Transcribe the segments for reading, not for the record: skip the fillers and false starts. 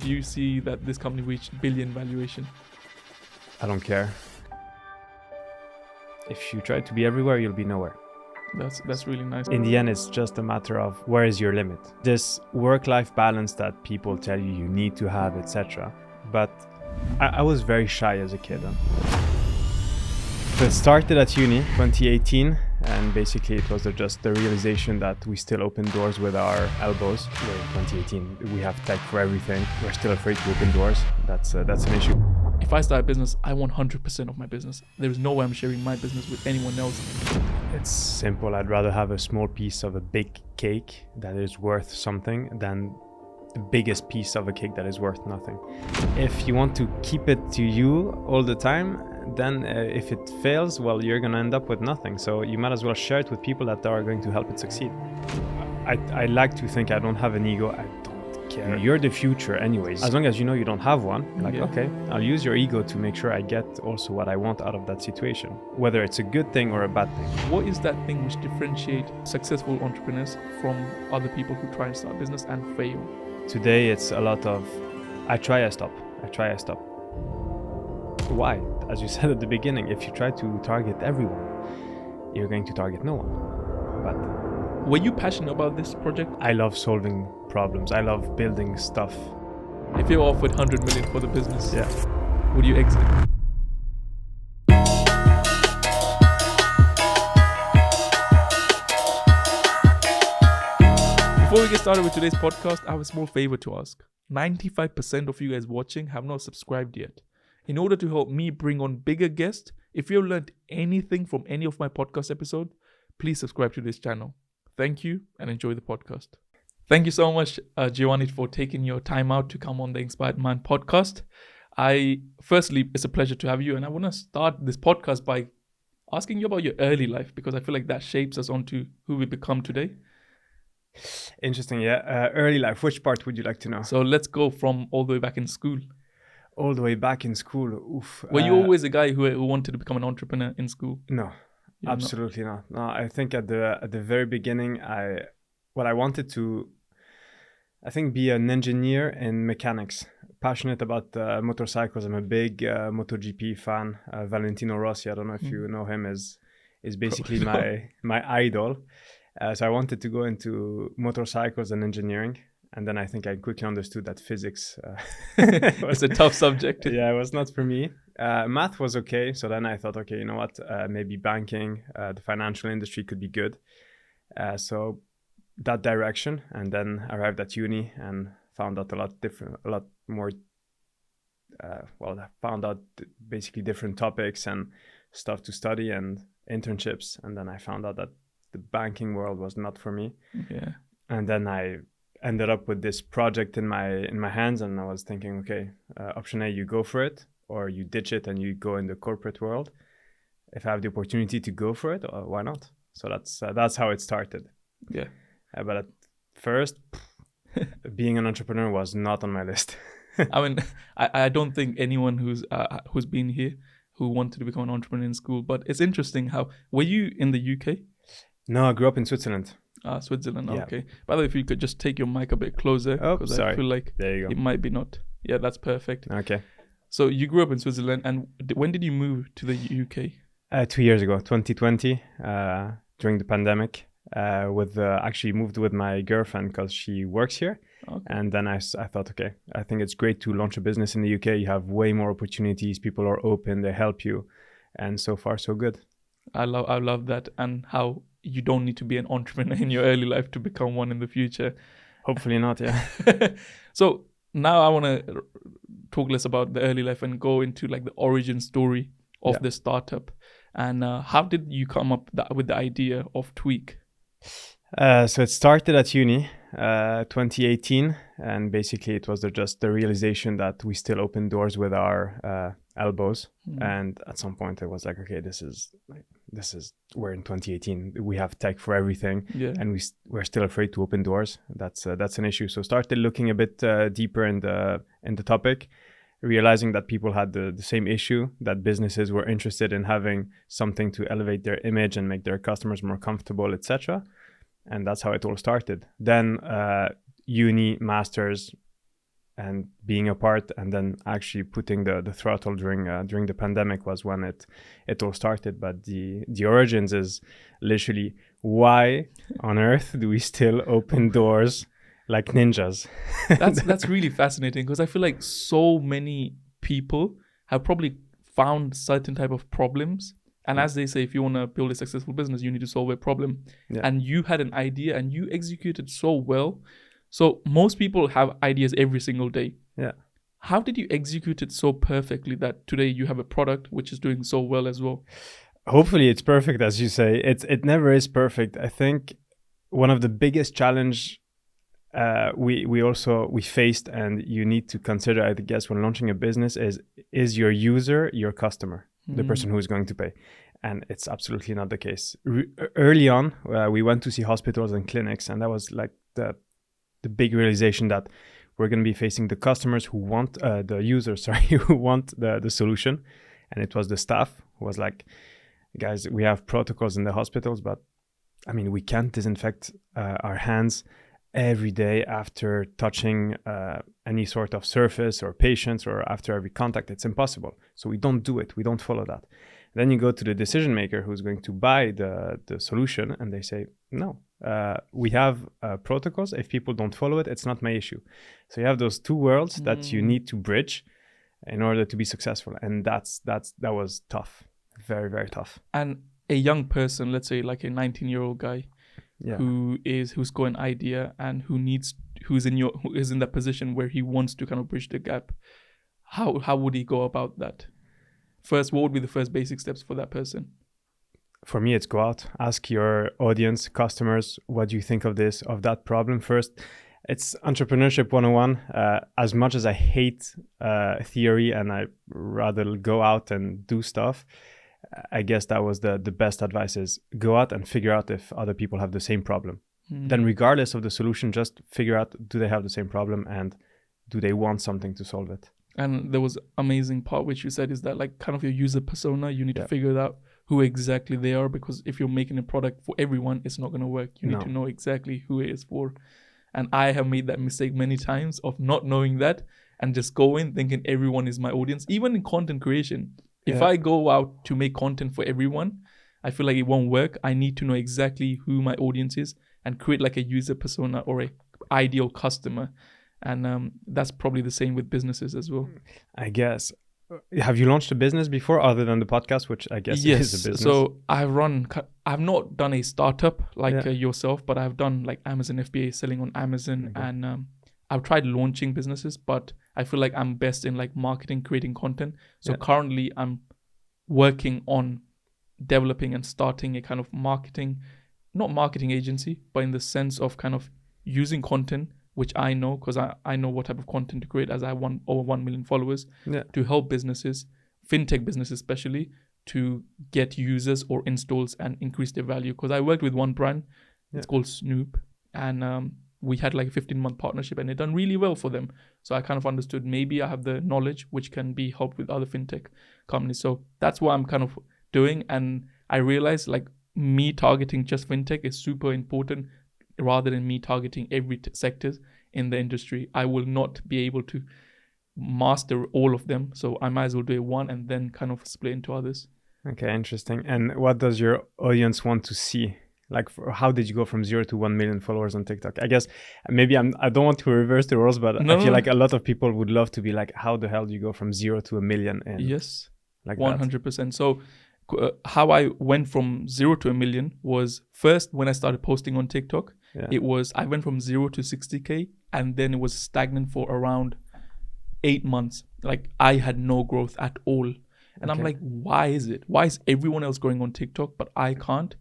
you see that this company reached billion valuation? I don't care. If you try to be everywhere, you'll be nowhere. That's really nice. In the end, it's just a matter of where is your limit. This work-life balance that people tell you need to have, etc. But I was very shy as a kid. So it started at uni 2018, and basically it was just the realization that we still open doors with our elbows. In 2018, we have tech for everything. We're still afraid to open doors. That's an issue. If I start a business, I want 100% of my business. There is no way I'm sharing my business with anyone else. It's simple. I'd rather have a small piece of a big cake that is worth something than the biggest piece of a cake that is worth nothing. If you want to keep it to you all the time, then if it fails, well, you're going to end up with nothing. So you might as well share it with people that are going to help it succeed. I like to think I don't have an ego. I don't care. You're the future anyways. As long as you know you don't have one, you're like, okay, I'll use your ego to make sure I get also what I want out of that situation, whether it's a good thing or a bad thing. What is that thing which differentiates successful entrepreneurs from other people who try and start a business and fail? Today, it's a lot of, I try, I stop. Why? As you said at the beginning, if you try to target everyone, you're going to target no one. But were you passionate about this project? I love solving problems. I love building stuff. If you were offered 100 million for the business, yeah, would you exit? Before we get started with today's podcast, I have a small favor to ask. 95% of you guys watching have not subscribed yet. In order to help me bring on bigger guests, if you've learned anything from any of my podcast episodes, please subscribe to this channel. Thank you and enjoy the podcast. Thank you so much, Giovanni, for taking your time out to come on the Inspired Mind podcast. Firstly, it's a pleasure to have you. And I want to start this podcast by asking you about your early life, because I feel like that shapes us onto who we become today. Interesting, yeah. Early life, which part would you like to know? So let's go from all the way back in school. All the way back in school, oof. Were you always a guy who wanted to become an entrepreneur in school? No, absolutely not. No, I think at the very beginning, I wanted to, I think, be an engineer in mechanics. Passionate about motorcycles. I'm a big MotoGP fan. Valentino Rossi, I don't know if you know him, is basically my idol. So I wanted to go into motorcycles and engineering. And then I think I quickly understood that physics was a tough subject. Yeah, it was not for me. Math was okay. So then I thought, okay, you know what? Maybe banking, the financial industry could be good. So that direction. And then arrived at uni and found out a lot more. I found out basically different topics and stuff to study and internships. And then I found out that the banking world was not for me. Yeah. And then I ended up with this project in my hands, and I was thinking, okay, option A, you go for it, or you ditch it and you go in the corporate world. If I have the opportunity to go for it, why not? So that's how it started. Yeah. But at first, being an entrepreneur was not on my list. I mean, I don't think anyone who's been here who wanted to become an entrepreneur in school. But it's interesting how, were you in the UK? No, I grew up in Switzerland. Switzerland, yeah. Okay. By the way, if you could just take your mic a bit closer. Oh, sorry. I feel like there you go. It might be not. Yeah, that's perfect. Okay. So you grew up in Switzerland, and when did you move to the UK? 2 years ago, 2020, during the pandemic. Actually moved with my girlfriend because she works here. Okay. And then I thought, okay, I think it's great to launch a business in the UK. You have way more opportunities. People are open. They help you. And so far, so good. I love that, and how you don't need to be an entrepreneur in your early life to become one in the future. Hopefully not, yeah. So now I want to talk less about the early life and go into like the origin story of the startup. And how did you come up with the idea of Tweaq? So it started at uni, 2018, and basically it was just the realization that we still open doors with our elbows. And at some point I was like, okay, this is we're in 2018. We have tech for everything, and we're still afraid to open doors. That's an issue. So started looking a bit deeper in the topic, realizing that people had the same issue, that businesses were interested in having something to elevate their image and make their customers more comfortable, etc. And that's how it all started. Then uni, masters, and being apart, and then actually putting the throttle during the pandemic was when it all started. But the origins is literally, why on earth do we still open doors like ninjas? That's really fascinating, because I feel like so many people have probably found certain type of problems. And as they say, if you want to build a successful business, you need to solve a problem. Yeah. And you had an idea and you executed so well. So most people have ideas every single day. Yeah. How did you execute it so perfectly that today you have a product which is doing so well as well? Hopefully it's perfect, as you say. It never is perfect. I think one of the biggest challenge we faced, and you need to consider, I guess, when launching a business, is your user your customer, the person who is going to pay? And it's absolutely not the case. Early on, we went to see hospitals and clinics, and that was like the big realization that we're going to be facing the customers who want the users, who want the solution. And it was the staff who was like, guys, we have protocols in the hospitals, but I mean, we can't disinfect our hands every day after touching any sort of surface or patients, or after every contact. It's impossible. So we don't do it. We don't follow that. Then you go to the decision maker who's going to buy the solution, and they say, no, we have protocols. If people don't follow it, it's not my issue. So you have those two worlds that you need to bridge in order to be successful. And that was tough. Very, very tough. And a young person, let's say like a 19-year-old guy, who's got an idea and who is in that position where he wants to kind of bridge the gap, how would he go about that? First, what would be the first basic steps for that person? For me, it's go out, ask your audience, customers, what do you think of this, of that problem first. It's entrepreneurship 101. As much as I hate theory and I rather go out and do stuff, I guess that was the best advice, is go out and figure out if other people have the same problem. Then regardless of the solution, just figure out, do they have the same problem and do they want something to solve it? And there was amazing part which you said is that like kind of your user persona, you need to figure out who exactly they are, because if you're making a product for everyone, it's not going to work. You need to know exactly who it is for. And I have made that mistake many times of not knowing that and just going thinking everyone is my audience. Even in content creation, if I go out to make content for everyone, I feel like it won't work. I need to know exactly who my audience is and create like a user persona or a ideal customer. And that's probably the same with businesses as well. I guess. Have you launched a business before other than the podcast, which I guess is a business? So I've not done a startup like yourself, but I've done like Amazon FBA, selling on Amazon. Okay. And I've tried launching businesses, but I feel like I'm best in like marketing, creating content. So currently I'm working on developing and starting a kind of not marketing agency, but in the sense of kind of using content, which I know, because I know what type of content to create, as I have over 1 million followers, to help businesses, fintech businesses especially, to get users or installs and increase their value. Because I worked with one brand, it's called Snoop, and we had like a 15-month partnership and it done really well for them. So I kind of understood maybe I have the knowledge which can be helped with other fintech companies. So that's what I'm kind of doing. And I realized like me targeting just fintech is super important rather than me targeting every sectors in the industry. I will not be able to master all of them. So I might as well do one and then kind of split into others. Okay, interesting. And what does your audience want to see? Like, how did you go from 0 to 1 million followers on TikTok? I guess maybe I don't want to reverse the roles, but I feel like a lot of people would love to be like, how the hell do you go from 0 to 1 million? Yes, like 100%. So how I went from 0 to 1 million was first when I started posting on TikTok. I went from 0 to 60K, and then it was stagnant for around 8 months. Like I had no growth at all. And I'm like, why is it? Why is everyone else growing on TikTok, but I can't?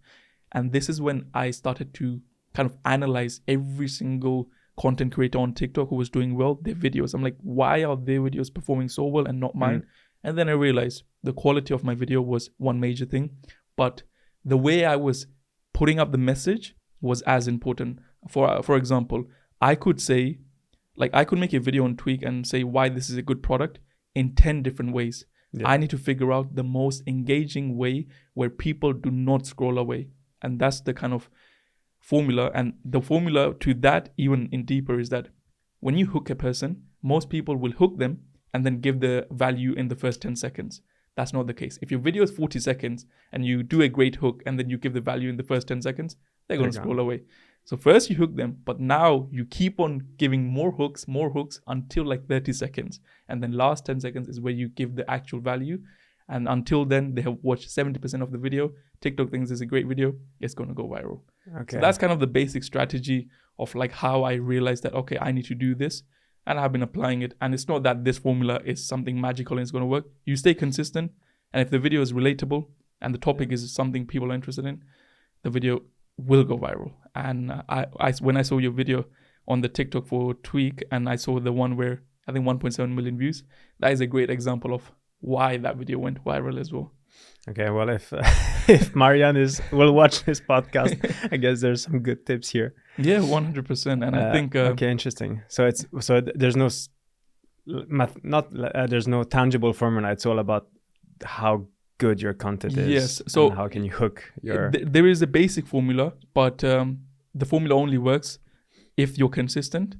And this is when I started to kind of analyze every single content creator on TikTok who was doing well, their videos. I'm like, why are their videos performing so well and not mine? And then I realized the quality of my video was one major thing, but the way I was putting up the message was as important. For example, I could say, like I could make a video on Tweaq and say why this is a good product in 10 different ways. I need to figure out the most engaging way where people do not scroll away. And that's the kind of formula. And the formula to that, even in deeper, is that when you hook a person, most people will hook them and then give the value in the first 10 seconds. That's not the case. If your video is 40 seconds and you do a great hook and then you give the value in the first 10 seconds, they're going to scroll away. So first you hook them, but now you keep on giving more hooks until like 30 seconds. And then last 10 seconds is where you give the actual value. And until then, they have watched 70% of the video. TikTok thinks it's a great video. It's going to go viral. Okay. So that's kind of the basic strategy of like how I realized that, okay, I need to do this. And I've been applying it. And it's not that this formula is something magical and it's going to work. You stay consistent. And if the video is relatable and the topic is something people are interested in, the video will go viral. And when I saw your video on the TikTok for Tweaq, and I saw the one where I think 1.7 million views, that is a great example of why that video went viral as well. Okay, well, if Marianne will watch this podcast, I guess there's some good tips here. Yeah, 100%. And I think okay, interesting. So there's no there's no tangible formula. It's all about how good your content is. Yes. So how can you hook your? There is a basic formula, but the formula only works if you're consistent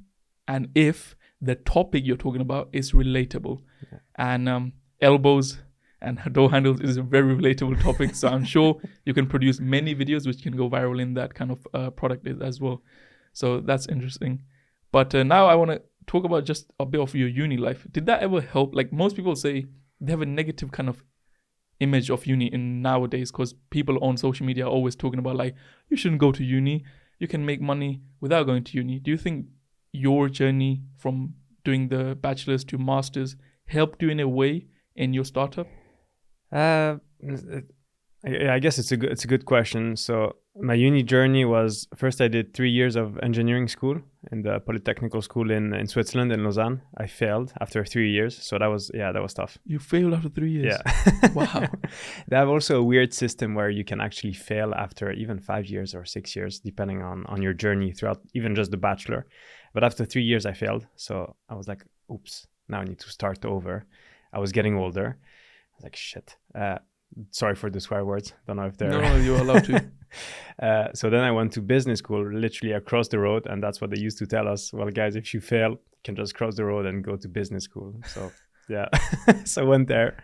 and if the topic you're talking about is relatable. Yeah. And elbows and door handles is a very relatable topic. So I'm sure you can produce many videos which can go viral in that kind of product as well. So that's interesting. But now I want to talk about just a bit of your uni life. Did that ever help? Like most people say they have a negative kind of image of uni in nowadays because people on social media are always talking about like, you shouldn't go to uni. You can make money without going to uni. Do you think your journey from doing the bachelor's to master's helped you in a way in your startup? I guess it's a good question. So my uni journey was, first I did 3 years of engineering school in the Polytechnical School in Switzerland, in Lausanne. I failed after 3 years. So that was tough. You failed after 3 years? Yeah. Wow. They have also a weird system where you can actually fail after even 5 years or 6 years, depending on your journey throughout even just the bachelor. But after 3 years, I failed. So I was like, oops, now I need to start over. I was getting older. I was like, shit. Sorry for the swear words. Don't know if they're... No, you're allowed to. So then I went to business school, literally across the road. And that's what they used to tell us. Well, guys, if you fail, you can just cross the road and go to business school. So, yeah. So I went there.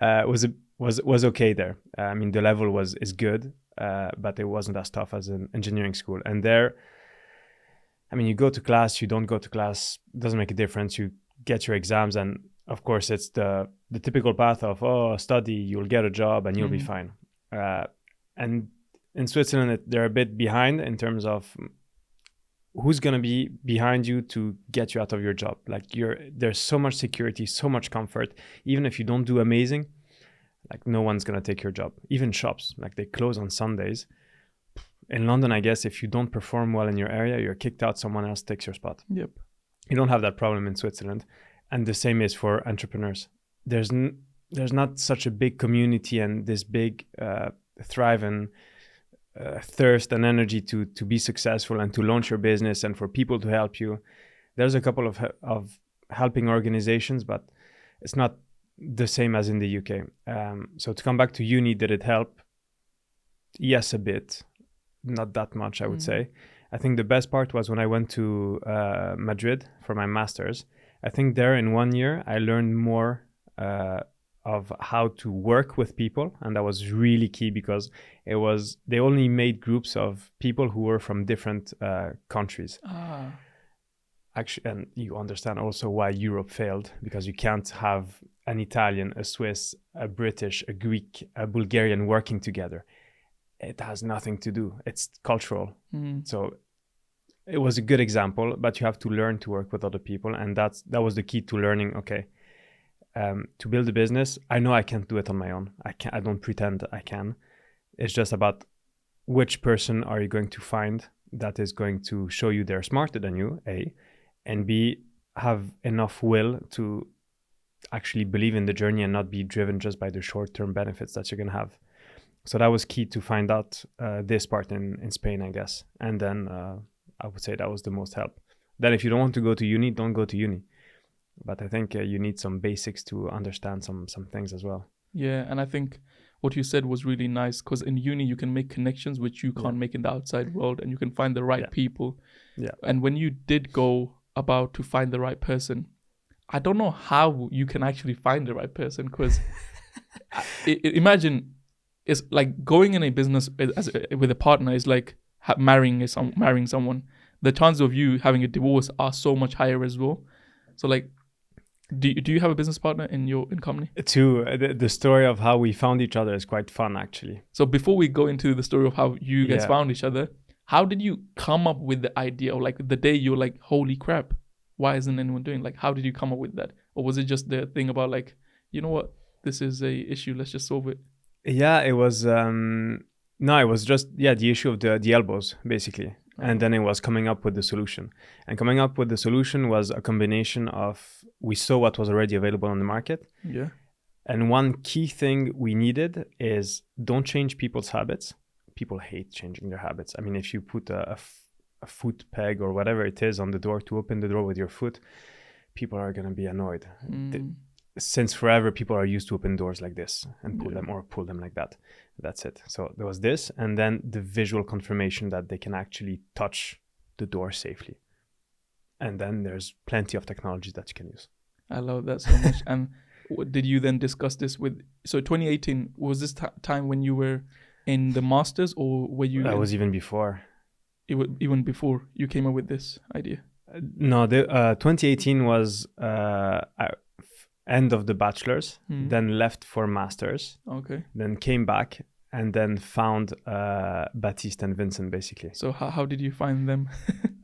Was okay there. I mean, the level is good, but it wasn't as tough as an engineering school. And there, I mean, you go to class, you don't go to class, doesn't make a difference. You get your exams, and of course, it's the typical path of, study, you'll get a job and you'll be fine. And in Switzerland, they're a bit behind in terms of who's going to be behind you to get you out of your job. Like there's so much security, so much comfort. Even if you don't do amazing, like no one's going to take your job. Even shops, like they close on Sundays. In London, I guess if you don't perform well in your area, you're kicked out, someone else takes your spot. Yep. You don't have that problem in Switzerland. And the same is for entrepreneurs. There's not such a big community and this big thrive and thirst and energy to be successful and to launch your business and for people to help you. There's a couple of helping organizations, but it's not the same as in the UK. So to come back to uni, did it help? Yes, a bit. Not that much, I would say. I think the best part was when I went to Madrid for my master's. I think there in 1 year, I learned more of how to work with people. And that was really key because they only made groups of people who were from different countries. Actually, and you understand also why Europe failed, because you can't have an Italian, a Swiss, a British, a Greek, a Bulgarian working together. It has nothing to do. It's cultural. So it was a good example, but you have to learn to work with other people. And that was the key to learning, okay, to build a business. I know I can't do it on my own. I don't pretend I can. It's just about which person are you going to find that is going to show you they're smarter than you, A, and B, have enough will to actually believe in the journey and not be driven just by the short-term benefits that you're going to have. So that was key to find out this part in Spain, I guess. And then I would say that was the most help. Then if you don't want to go to uni, don't go to uni. But I think you need some basics to understand some things as well. Yeah, and I think what you said was really nice, because in uni you can make connections which you can't make in the outside world, and you can find the right people. Yeah. And when you did go about to find the right person. I don't know how you can actually find the right person, because imagine it's like going in a business with a partner is like marrying someone. The chances of you having a divorce are so much higher as well. So like, do you have a business partner in company? The story of how we found each other is quite fun, actually. So before we go into the story of how you guys found each other, how did you come up with the idea, or like the day you're like, holy crap, why isn't anyone doing? Like, how did you come up with that? Or was it just the thing about like, you know what, this is a issue, let's just solve it? Yeah, it was no, it was just the issue of the elbows, basically. And then it was coming up with the solution. And coming up with the solution was a combination of, we saw what was already available on the market. Yeah. And one key thing we needed is, don't change people's habits. People hate changing their habits. I mean, if you put a foot peg or whatever it is on the door to open the door with your foot, people are going to be annoyed. Since forever, people are used to open doors like this and pull them like that. That's it. So there was this, and then the visual confirmation that they can actually touch the door safely. And then there's plenty of technologies that you can use. I love that so much. And did you then discuss this with, so 2018, was this time when you were in the masters, or were you? That was even before. Even before you came up with this idea? No, 2018 was end of the bachelor's, then left for masters. Okay. Then came back and then found Baptiste and Vincent, basically. So how did you find them?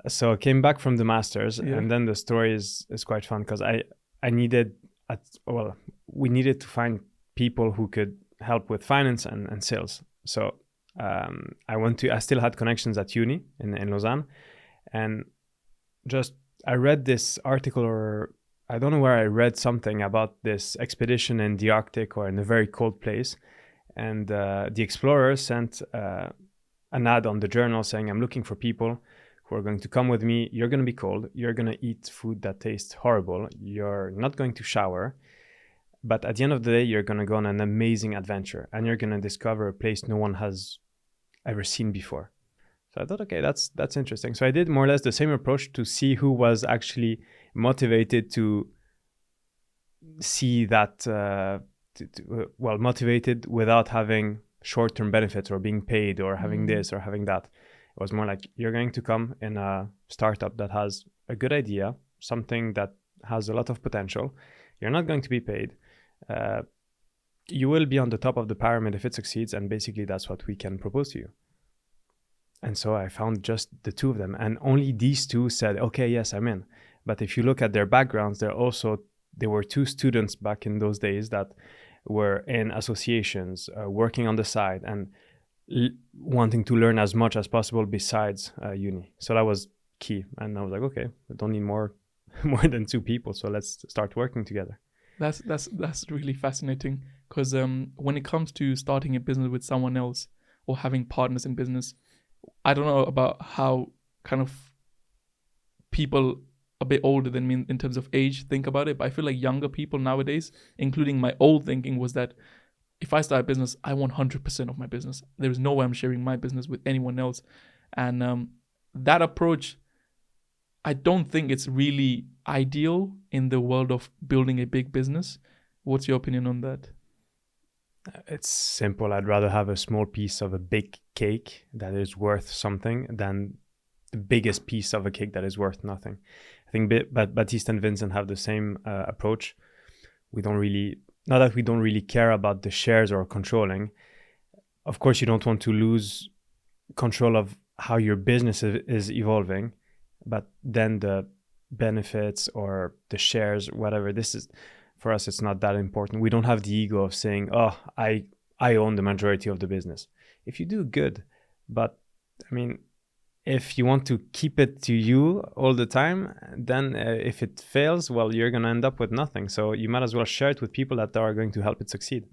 So I came back from the masters, and then the story is quite fun, because we needed to find people who could help with finance and sales. So I still had connections at uni in Lausanne, and I read this article, or I don't know where I read something about this expedition in the Arctic or in a very cold place. And the explorer sent an ad on the journal saying, I'm looking for people who are going to come with me. You're going to be cold. You're going to eat food that tastes horrible. You're not going to shower. But at the end of the day, you're going to go on an amazing adventure, and you're going to discover a place no one has ever seen before. So I thought, okay, that's interesting. So I did more or less the same approach to see who was actually motivated to see that, motivated without having short-term benefits or being paid or having this or having that. It was more like, you're going to come in a startup that has a good idea, something that has a lot of potential. You're not going to be paid. You will be on the top of the pyramid if it succeeds, and basically that's what we can propose to you. And so I found just the two of them, and only these two said, okay, yes, I'm in. But if you look at their backgrounds, they were two students back in those days that were in associations, working on the side, and wanting to learn as much as possible besides uni. So that was key. And I was like, okay, I don't need more than two people, so let's start working together. That's really fascinating, because when it comes to starting a business with someone else or having partners in business, I don't know about how kind of people a bit older than me in terms of age think about it, but I feel like younger people nowadays, including my old thinking, was that if I start a business, I want 100% of my business. There is no way I'm sharing my business with anyone else. And that approach, I don't think it's really ideal in the world of building a big business. What's your opinion on that? It's simple. I'd rather have a small piece of a big cake that is worth something than the biggest piece of a cake that is worth nothing. I think Baptiste and Vincent have the same approach. Not that we don't really care about the shares or controlling. Of course, you don't want to lose control of how your business is evolving, but then the benefits or the shares, whatever this is, for us, it's not that important. We don't have the ego of saying, oh, I own the majority of the business. If you do, good. But I mean, if you want to keep it to you all the time, then if it fails, well, you're going to end up with nothing. So you might as well share it with people that are going to help it succeed.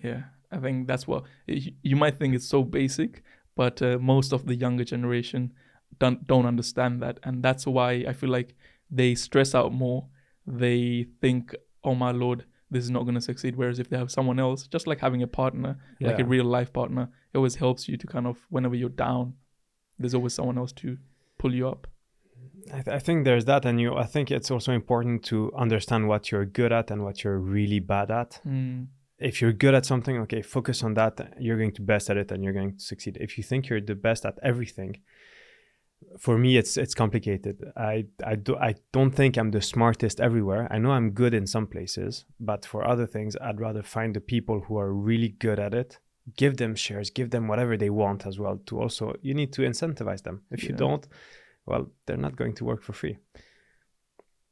Yeah, I think that's what you might think it's so basic, but most of the younger generation don't understand that. And that's why I feel like they stress out more. They think, oh my Lord, this is not going to succeed. Whereas if they have someone else, just like having a partner, like a real life partner, it always helps you to kind of, whenever you're down, there's always someone else to pull you up. I think there's that, and I think it's also important to understand what you're good at and what you're really bad at. If you're good at something, okay, focus on that. You're going to best at it, and you're going to succeed. If you think you're the best at everything, for me, it's complicated. I don't think I'm the smartest everywhere. I know I'm good in some places, but for other things, I'd rather find the people who are really good at it. Give them shares, give them whatever they want as well. To also, you need to incentivize them. If you don't, well, they're not going to work for free.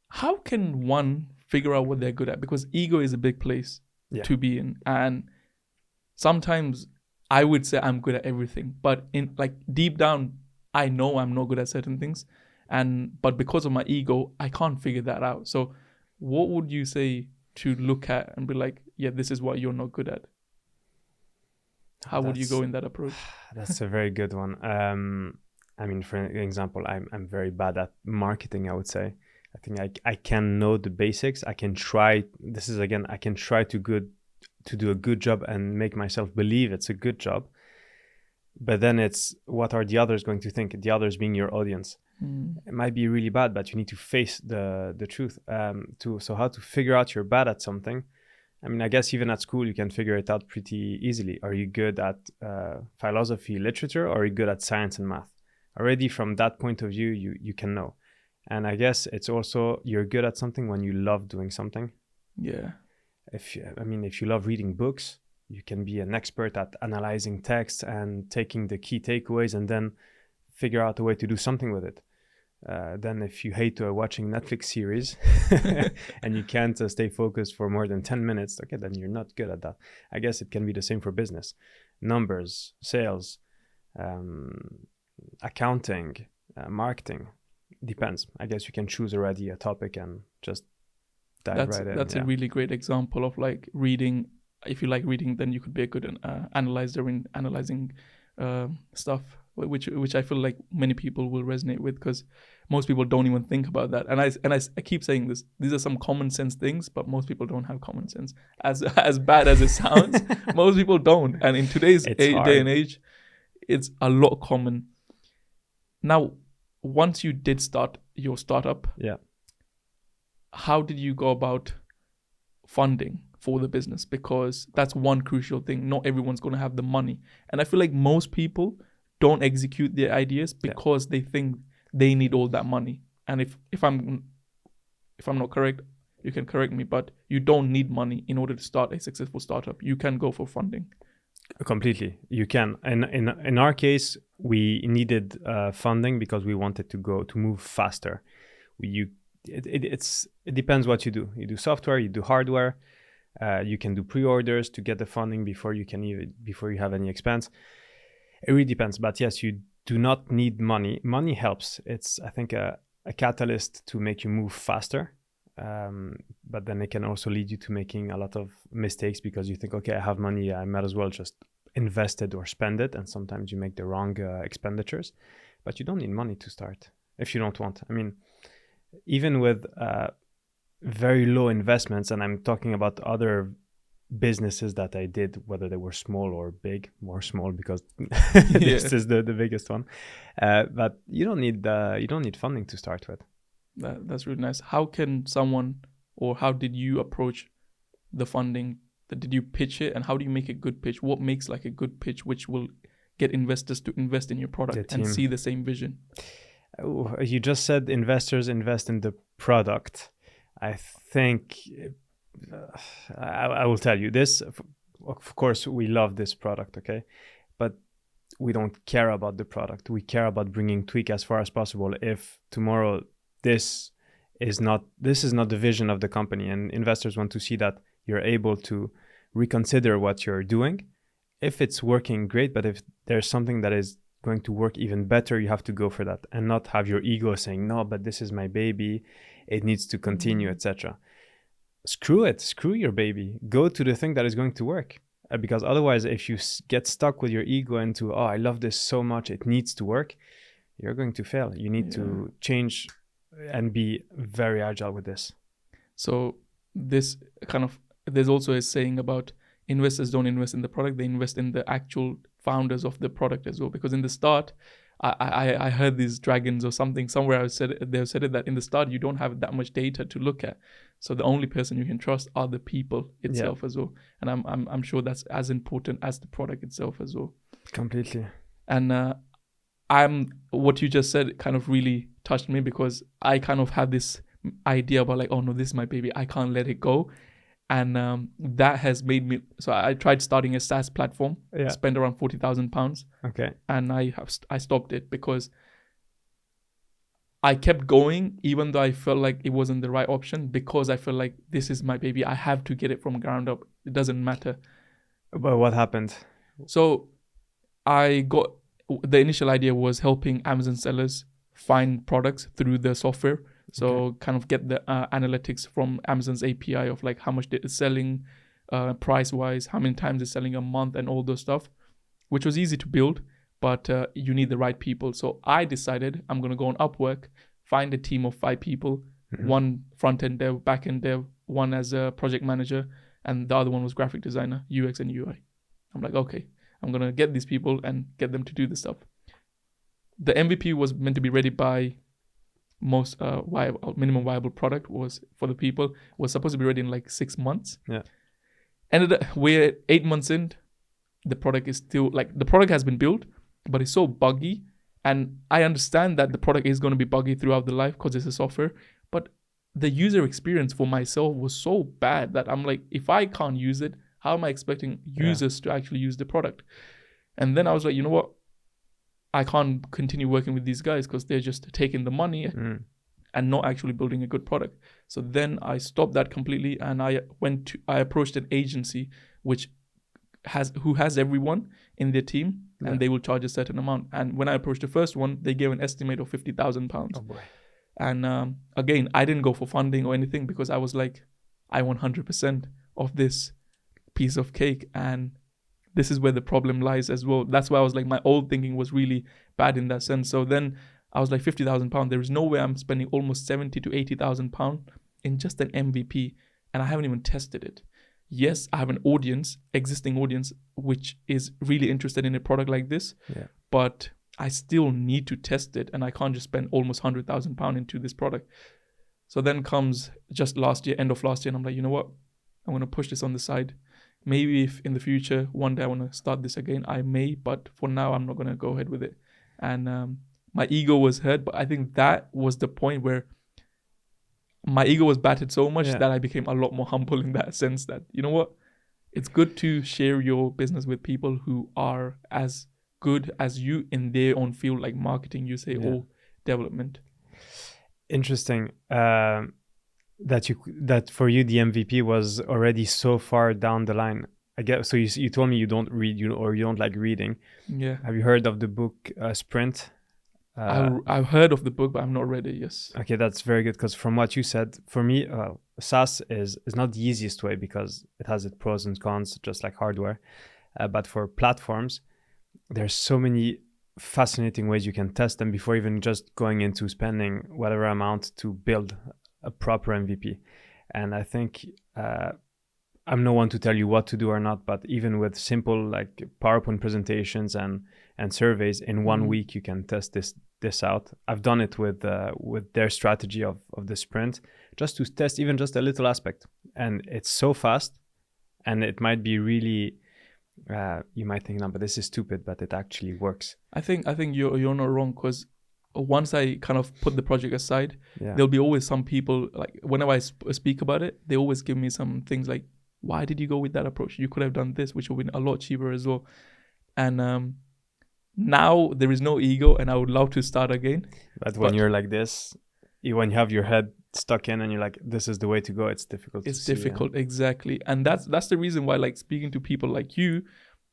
How can one figure out what they're good at? Because ego is a big place to be in. And sometimes I would say I'm good at everything. But in like deep down, I know I'm not good at certain things. But because of my ego, I can't figure that out. So what would you say to look at and be like, yeah, this is what you're not good at? How would you go in that approach? That's a very good one. I mean, for example, I'm very bad at marketing, I would say. I think I can know the basics. I can try. I can try to do a good job and make myself believe it's a good job. But then it's, what are the others going to think? The others being your audience. It might be really bad, but you need to face the truth. So how to figure out you're bad at something? I mean, I guess even at school, you can figure it out pretty easily. Are you good at philosophy, literature, or are you good at science and math? Already from that point of view, you can know. And I guess it's also, you're good at something when you love doing something. Yeah. If you love reading books, you can be an expert at analyzing text and taking the key takeaways and then figure out a way to do something with it. Then if you hate watching Netflix series and you can't stay focused for more than 10 minutes, okay, then you're not good at that. I guess it can be the same for business. Numbers, sales, accounting, marketing. Depends. I guess you can choose already a topic and just dive right in. That's a really great example of like reading. If you like reading, then you could be a good analyzer in analyzing stuff, which I feel like many people will resonate with, because most people don't even think about that. And I keep saying this. These are some common sense things, but most people don't have common sense. As bad as it sounds, most people don't. And in today's day and age, it's a lot common. Now, once you did start your startup, how did you go about funding for the business? Because that's one crucial thing. Not everyone's going to have the money. And I feel like most people don't execute their ideas because they think they need all that money. And if I'm not correct, you can correct me, but you don't need money in order to start a successful startup. You can go for funding. Completely, you can. And in our case, we needed funding because we wanted to move faster. It depends what you do. You do software, you do hardware. You can do pre-orders to get the funding before you have any expense. It really depends. But yes, you do not need money. Money helps. It's, I think, a catalyst to make you move faster. But then it can also lead you to making a lot of mistakes because you think, okay, I have money, I might as well just invest it or spend it. And sometimes you make the wrong expenditures. But you don't need money to start if you don't want. I mean, even with very low investments, and I'm talking about other businesses that I did, whether they were small or big, more small because this is the biggest one. But you don't need funding to start with. That's really nice. How can someone, or how did you approach the funding? Did you pitch it, and how do you make a good pitch? What makes like a good pitch which will get investors to invest in your product and see the same vision? You just said investors invest in the product. I think I will tell you this. Of course, we love this product, okay? But we don't care about the product. We care about bringing Tweaq as far as possible. If tomorrow this is not the vision of the company, and investors want to see that you're able to reconsider what you're doing. If it's working, great. But if there's something that is going to work even better, you have to go for that and not have your ego saying, no, but this is my baby, it needs to continue, etc. Screw it, screw your baby, go to the thing that is going to work, because otherwise if you get stuck with your ego into, oh, I love this so much, it needs to work, you're going to fail. You need to change and be very agile with this. So this there's also a saying about investors don't invest in the product, they invest in the actual founders of the product as well. Because in the start, I heard these dragons or something somewhere. They said it that in the start you don't have that much data to look at, so the only person you can trust are the people itself as well. And I'm sure that's as important as the product itself as well. Completely. And what you just said kind of really touched me, because I kind of had this idea about like, oh no, this is my baby, I can't let it go. And that has made me, so I tried starting a SaaS platform, spent around £40,000. Okay. And I stopped it because I kept going even though I felt like it wasn't the right option, because I felt like this is my baby, I have to get it from ground up, it doesn't matter. But what happened? So the initial idea was helping Amazon sellers find products through the software. So kind of get the analytics from Amazon's API of like how much it's selling, price-wise, how many times it's selling a month, and all those stuff, which was easy to build, but you need the right people. So I decided I'm going to go on Upwork, find a team of 5 people, one front-end dev, back-end dev, one as a project manager, and the other one was graphic designer, UX and UI. I'm like, okay, I'm going to get these people and get them to do the stuff. The MVP was meant to be ready by most minimum viable product was for the people was supposed to be ready in like 6 months. We're 8 months in, the product is still like, the product has been built, but it's so buggy. And I understand that the product is going to be buggy throughout the life because it's a software, but the user experience for myself was so bad that I'm like, if I can't use it, how am I expecting users to actually use the product? And then I was like, you know what, I can't continue working with these guys because they're just taking the money and not actually building a good product. So then I stopped that completely, and I approached an agency who has everyone in their team, and they will charge a certain amount. And when I approached the first one, they gave an estimate of £50,000. Oh boy. And again, I didn't go for funding or anything because I was like, I want 100% of this piece of cake, and this is where the problem lies as well. That's why I was like, my old thinking was really bad in that sense. So then I was like, £50,000. There is no way I'm spending almost £70,000 to £80,000 in just an MVP, and I haven't even tested it. Yes, I have an existing audience, which is really interested in a product like this, but I still need to test it, and I can't just spend almost £100,000 into this product. So then comes just end of last year, and I'm like, you know what? I'm going to push this on the side. Maybe if in the future, one day I want to start this again, I may, but for now, I'm not going to go ahead with it. And my ego was hurt, but I think that was the point where my ego was battered so much that I became a lot more humble in that sense that, you know what, it's good to share your business with people who are as good as you in their own field, like marketing, you say, or development. Interesting. That for you the MVP was already so far down the line. I guess so. You told me you don't read, you don't like reading. Yeah. Have you heard of the book Sprint? I've heard of the book, but I'm not read it. Yes. Okay, that's very good, because from what you said, for me, SaaS is not the easiest way because it has its pros and cons, just like hardware. But for platforms, there's so many fascinating ways you can test them before even just going into spending whatever amount to build a proper MVP. And I think I'm no one to tell you what to do or not, but even with simple like PowerPoint presentations and surveys, in 1 week you can test this out. I've done it with their strategy of the sprint, just to test even just a little aspect, and it's so fast. And it might be really you might think, no, but this is stupid, but it actually works. I think you're not wrong, because once I kind of put the project aside, there'll be always some people, like whenever I speak about it, they always give me some things like, why did you go with that approach? You could have done this, which would have been a lot cheaper as well. And now there is no ego, and I would love to start again. But when you're like this, when you have your head stuck in and you're like, this is the way to go, it's difficult. It's difficult, exactly. And that's the reason why, like, speaking to people like you,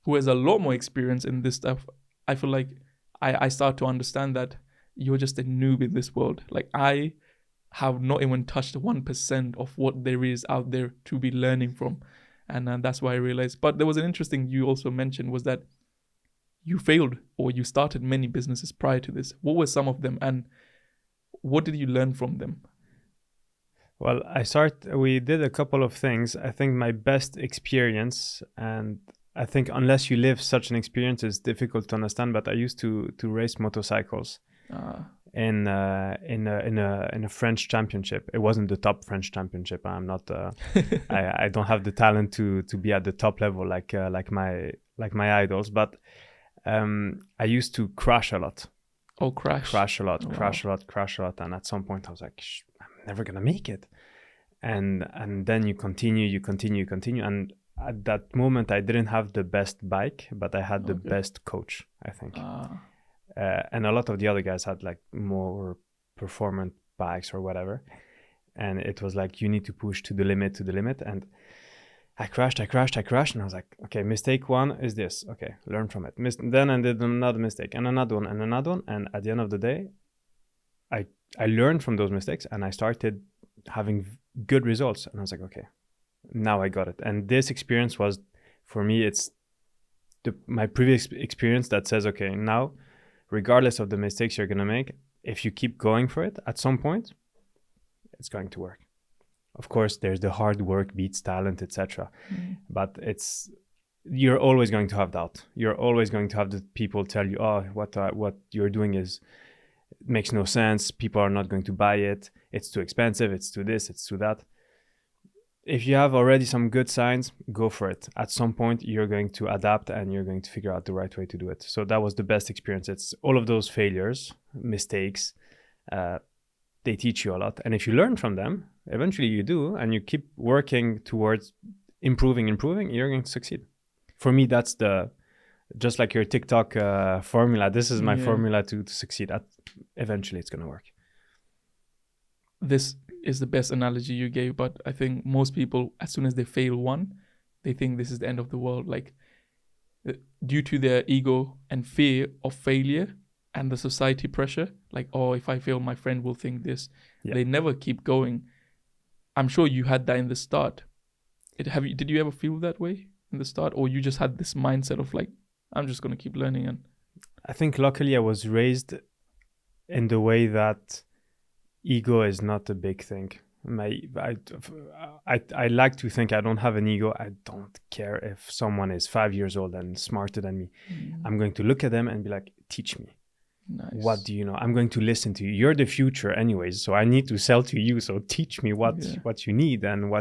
who has a lot more experience in this stuff, I feel like I start to understand that you're just a noob in this world. Like, I have not even touched 1% of what there is out there to be learning from. And that's why I realized. But there was an interesting, you also mentioned, was that you failed, or you started many businesses prior to this. What were some of them, and what did you learn from them? Well, we did a couple of things. I think my best experience, and I think unless you live such an experience, it's difficult to understand. But I used to race motorcycles in a French championship. It wasn't the top French championship. I'm not. I don't have the talent to be at the top level like my idols. But I used to crash a lot. Oh, crash a lot, wow. crash a lot. And at some point I was like, I'm never gonna make it. And then you continue. And at that moment, I didn't have the best bike, but I had the best coach, I think. And a lot of the other guys had like more performant bikes or whatever. And it was like, you need to push to the limit. And I crashed. And I was like, okay, mistake one is this. Okay, learn from it. Then I did another mistake and another one. And at the end of the day, I learned from those mistakes and I started having good results. And I was like, okay, now I got it. And this experience was, for me, it's my previous experience that says, okay, now, regardless of the mistakes you're going to make, if you keep going for it, at some point, it's going to work. Of course, there's the hard work beats talent, etc. But you're always going to have doubt. You're always going to have the people tell you, oh, what you're doing makes no sense. People are not going to buy it. It's too expensive. It's too this, it's too that. If you have already some good signs, go for it. At some point, you're going to adapt and you're going to figure out the right way to do it. So that was the best experience. It's all of those failures, mistakes, they teach you a lot. And if you learn from them, eventually you do, and you keep working towards improving, you're going to succeed. For me, that's just like your TikTok formula. This is my formula to succeed. Eventually, it's going to work. This is the best analogy you gave, but I think most people, as soon as they fail one, they think this is the end of the world. Like, due to their ego and fear of failure and the society pressure, like, oh, if I fail, my friend will think this. Yeah. They never keep going. I'm sure you had that in the start. Did you ever feel that way in the start, or you just had this mindset of like, I'm just going to keep learning? And I think luckily I was raised in the way that ego is not a big thing. I like to think I don't have an ego. I don't care if someone is 5 years old and smarter than me. I'm going to look at them and be like, teach me. Nice. What do you know? I'm going to listen to you. You're the future anyways, so I need to sell to you. So teach me what you need and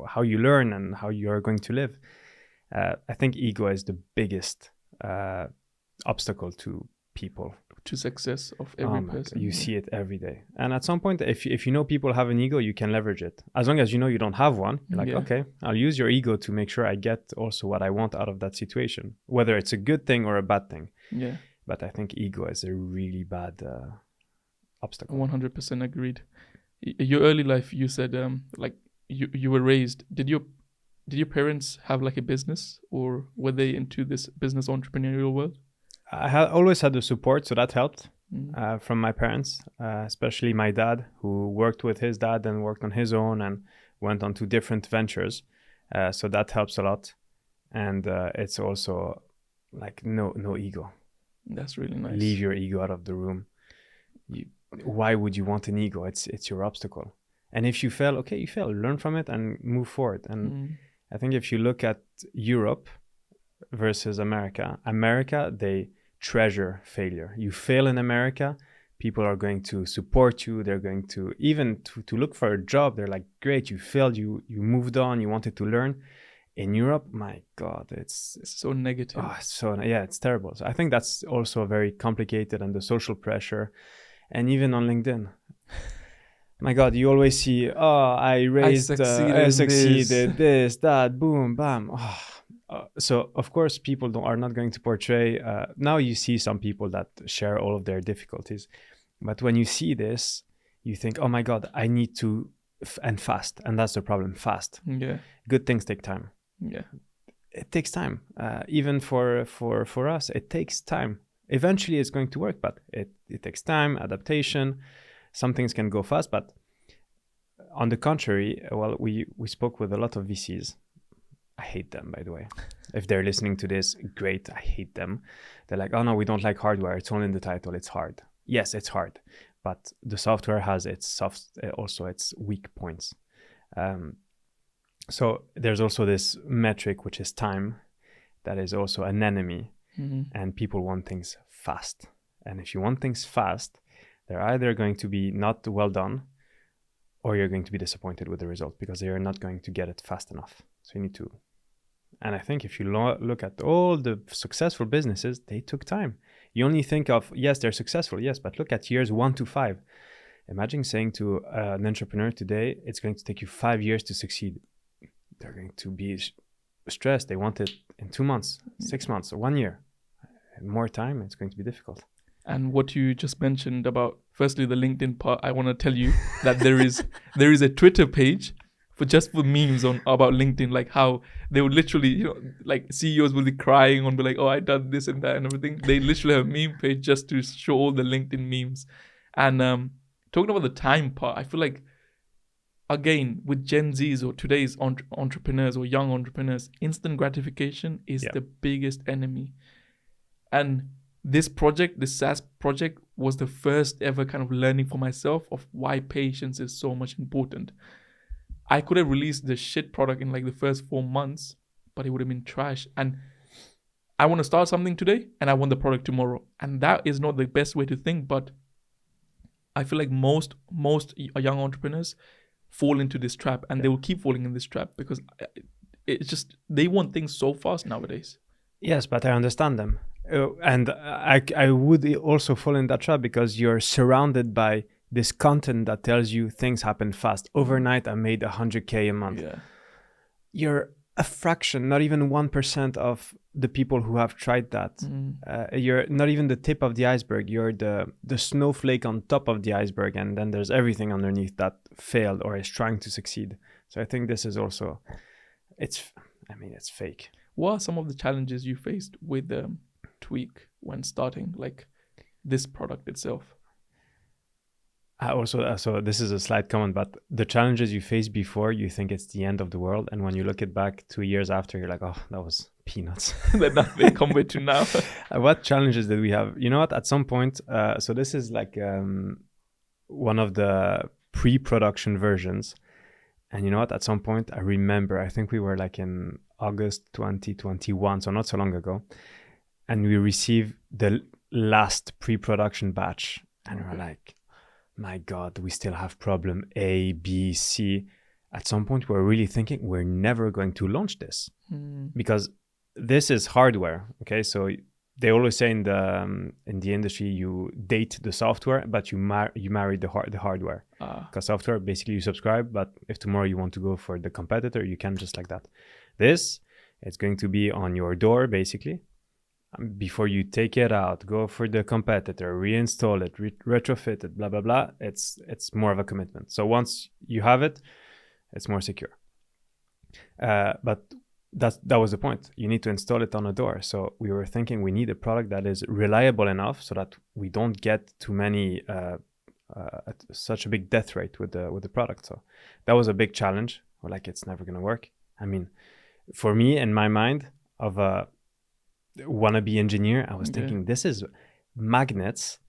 how you learn and how you are going to live. I think ego is the biggest obstacle to people. To success of every person. You see it every day. And at some point, if you know people have an ego, you can leverage it. As long as you know you don't have one, you're like, okay, I'll use your ego to make sure I get also what I want out of that situation, whether it's a good thing or a bad thing. Yeah. But I think ego is a really bad obstacle. 100% agreed. Your early life, you said like you were raised. Did your parents have like a business, or were they into this business entrepreneurial world? I always had the support, so that helped from my parents, especially my dad, who worked with his dad and worked on his own and went on to different ventures. So that helps a lot. And it's also like no ego. That's really nice. Leave your ego out of the room. Why would you want an ego? It's your obstacle. And if you fail, okay, you fail. Learn from it and move forward. And I think if you look at Europe versus America, they treasure failure. You fail in America, people are going to support you. They're going to even to look for a job. They're like, great, you failed. You moved on. You wanted to learn. In Europe, my God, it's so negative. It's terrible. So I think that's also very complicated, and the social pressure, and even on LinkedIn. My God, you always see, I succeeded, this, that, boom, bam. So of course, people are not going to portray. Now you see some people that share all of their difficulties, but when you see this, you think, oh my God, I need to fast, and that's the problem. Fast. Yeah. Good things take time. Yeah, it takes time. Even for us, it takes time. Eventually, it's going to work, but it takes time, adaptation. Some things can go fast, but on the contrary, well, we spoke with a lot of VCs. I hate them, by the way. If they're listening to this, great. I hate them. They're like, oh no, we don't like hardware. It's only in the title. It's hard. Yes, it's hard, but the software has also its weak points. So there's also this metric, which is time. that is also an enemy. And people want things fast. And if you want things fast, they're either going to be not well done, or you're going to be disappointed with the result because they are not going to get it fast enough. So you need to. And I think if you look at all the successful businesses, they took time. You only think of, yes, they're successful, yes, but look at years 1 to 5. Imagine saying to an entrepreneur today, it's going to take you 5 years to succeed. They're going to be stressed. They want it in 2 months, 6 months, or 1 year. And more time, it's going to be difficult. And what you just mentioned about, firstly, the LinkedIn part, I want to tell you that there is a Twitter page for memes about LinkedIn, like how they would literally, like CEOs will be crying and be like, oh, I done this and that and everything. They literally have a meme page just to show all the LinkedIn memes. And talking about the time part, I feel like, again, with Gen Zs or today's entrepreneurs or young entrepreneurs, instant gratification is the biggest enemy. And this SaaS project, was the first ever kind of learning for myself of why patience is so much important. I could have released the shit product in like the first 4 months, but it would have been trash. And I want to start something today and I want the product tomorrow. And that is not the best way to think, but I feel like most young entrepreneurs fall into this trap, and they will keep falling in this trap because it's just, they want things so fast nowadays. Yes, but I understand them. And I would also fall in that trap because you're surrounded by this content that tells you things happen fast. Overnight, I made 100K a month. Yeah. You're a fraction, not even 1% of the people who have tried that. You're not even the tip of the iceberg. You're the snowflake on top of the iceberg, and then there's everything underneath that failed or is trying to succeed. So I think this is also, it's fake. What are some of the challenges you faced with Tweaq when starting, like this product itself? So this is a slight comment, but the challenges you face before, you think it's the end of the world, and when you look it back 2 years after, you're like, oh, that was peanuts. That nothing compared to now. What challenges did we have? You know what? At some point, so this is like one of the pre-production versions, and you know what? At some point, I remember, I think we were like in August 2021, so not so long ago, and we received the last pre-production batch, and we're like, my God, we still have problem A, B, C. At some point, we're really thinking we're never going to launch this because this is hardware. Okay, so they always say in the industry, you date the software, but you marry the hardware. Because software, basically, you subscribe, but if tomorrow you want to go for the competitor, you can just like that. This, it's going to be on your door, basically. Before you take it out, go for the competitor, reinstall it, retrofit it, blah, blah, blah. It's more of a commitment. So once you have it, it's more secure. But that was the point. You need to install it on a door. So we were thinking we need a product that is reliable enough so that we don't get too many, such a big death rate with the product. So that was a big challenge. We're like, it's never going to work. I mean, for me, in my mind of a wannabe engineer, I was thinking this is magnets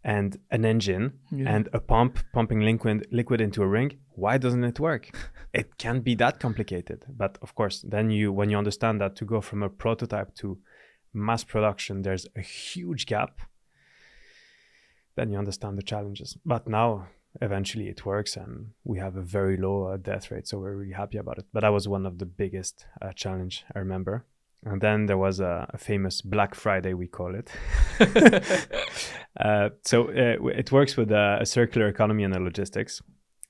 and an engine and a pump pumping liquid into a ring. Why doesn't it work? It can't be that complicated. But of course, then when you understand that to go from a prototype to mass production, there's a huge gap, then you understand the challenges. But now eventually it works and we have a very low death rate, so we're really happy about it. But that was one of the biggest challenge I remember. And then there was a famous Black Friday, we call it. So it works with a circular economy and a logistics.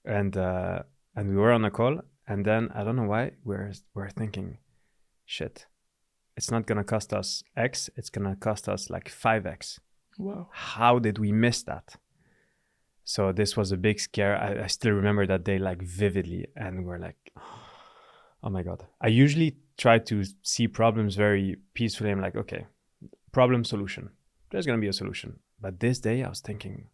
And we were on a call, and then I don't know why we're thinking, shit, it's not gonna cost us X, it's gonna cost us like 5X. Wow. How did we miss that? So this was a big scare. I still remember that day like vividly, and we're like, oh my God. I usually try to see problems very peacefully. I'm like, okay, problem, solution. There's going to be a solution. But this day I was thinking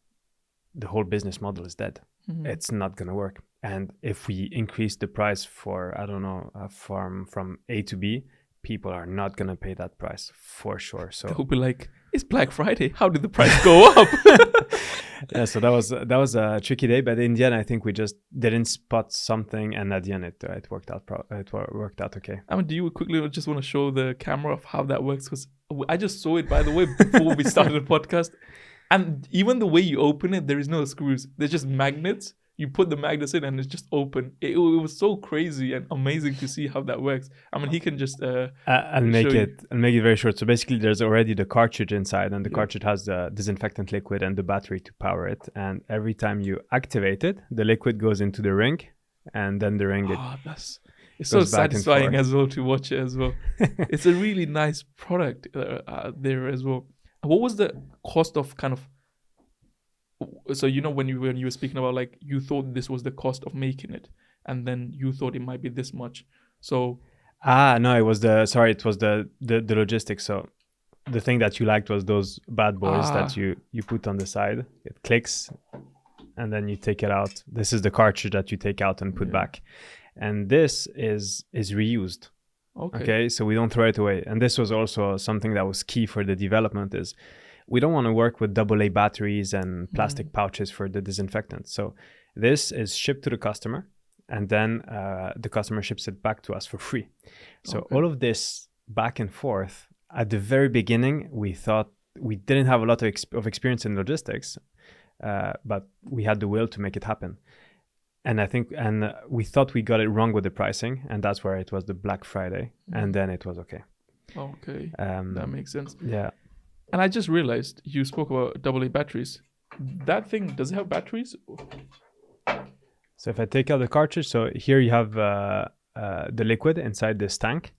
the whole business model is dead. Mm-hmm. It's not going to work. And if we increase the price for, I don't know, from A to B, people are not going to pay that price for sure. So They'll be like, it's Black Friday. How did the price go up? yeah, so that was a tricky day, but in the end, I think we just didn't spot something, and at the end, it worked out. Worked out okay. I mean, do you quickly just want to show the camera of how that works? Because I just saw it, by the way, before we started the podcast. And even the way you open it, there is no screws. There's just magnets. You put the magnets in and it's just open. It was so crazy and amazing to see how that works. I mean, he can just I'll make it very short. So basically, there's already the cartridge inside, and the cartridge has the disinfectant liquid and the battery to power it. And every time you activate it, the liquid goes into the ring, and then the ring it's so satisfying as well to watch it as well. It's a really nice product there as well. What was the cost of kind of? So when you were speaking about like you thought this was the cost of making it, and then you thought it might be this much. So no, it was the logistics. So the thing that you liked was those bad boys that you put on the side. It clicks, and then you take it out. This is the cartridge that you take out and put back, and this is reused. Okay, so we don't throw it away. And this was also something that was key for the development is we don't want to work with AA batteries and plastic pouches for the disinfectant. So this is shipped to the customer, and then the customer ships it back to us for free. So all of this back and forth, at the very beginning, we thought we didn't have a lot of experience in logistics, but we had the will to make it happen. And I think, we thought we got it wrong with the pricing, and that's where it was the Black Friday, and then it was okay. Okay, that makes sense. Yeah. And I just realized you spoke about AA batteries. That thing, does it have batteries? So if I take out the cartridge, so here you have the liquid inside this tank,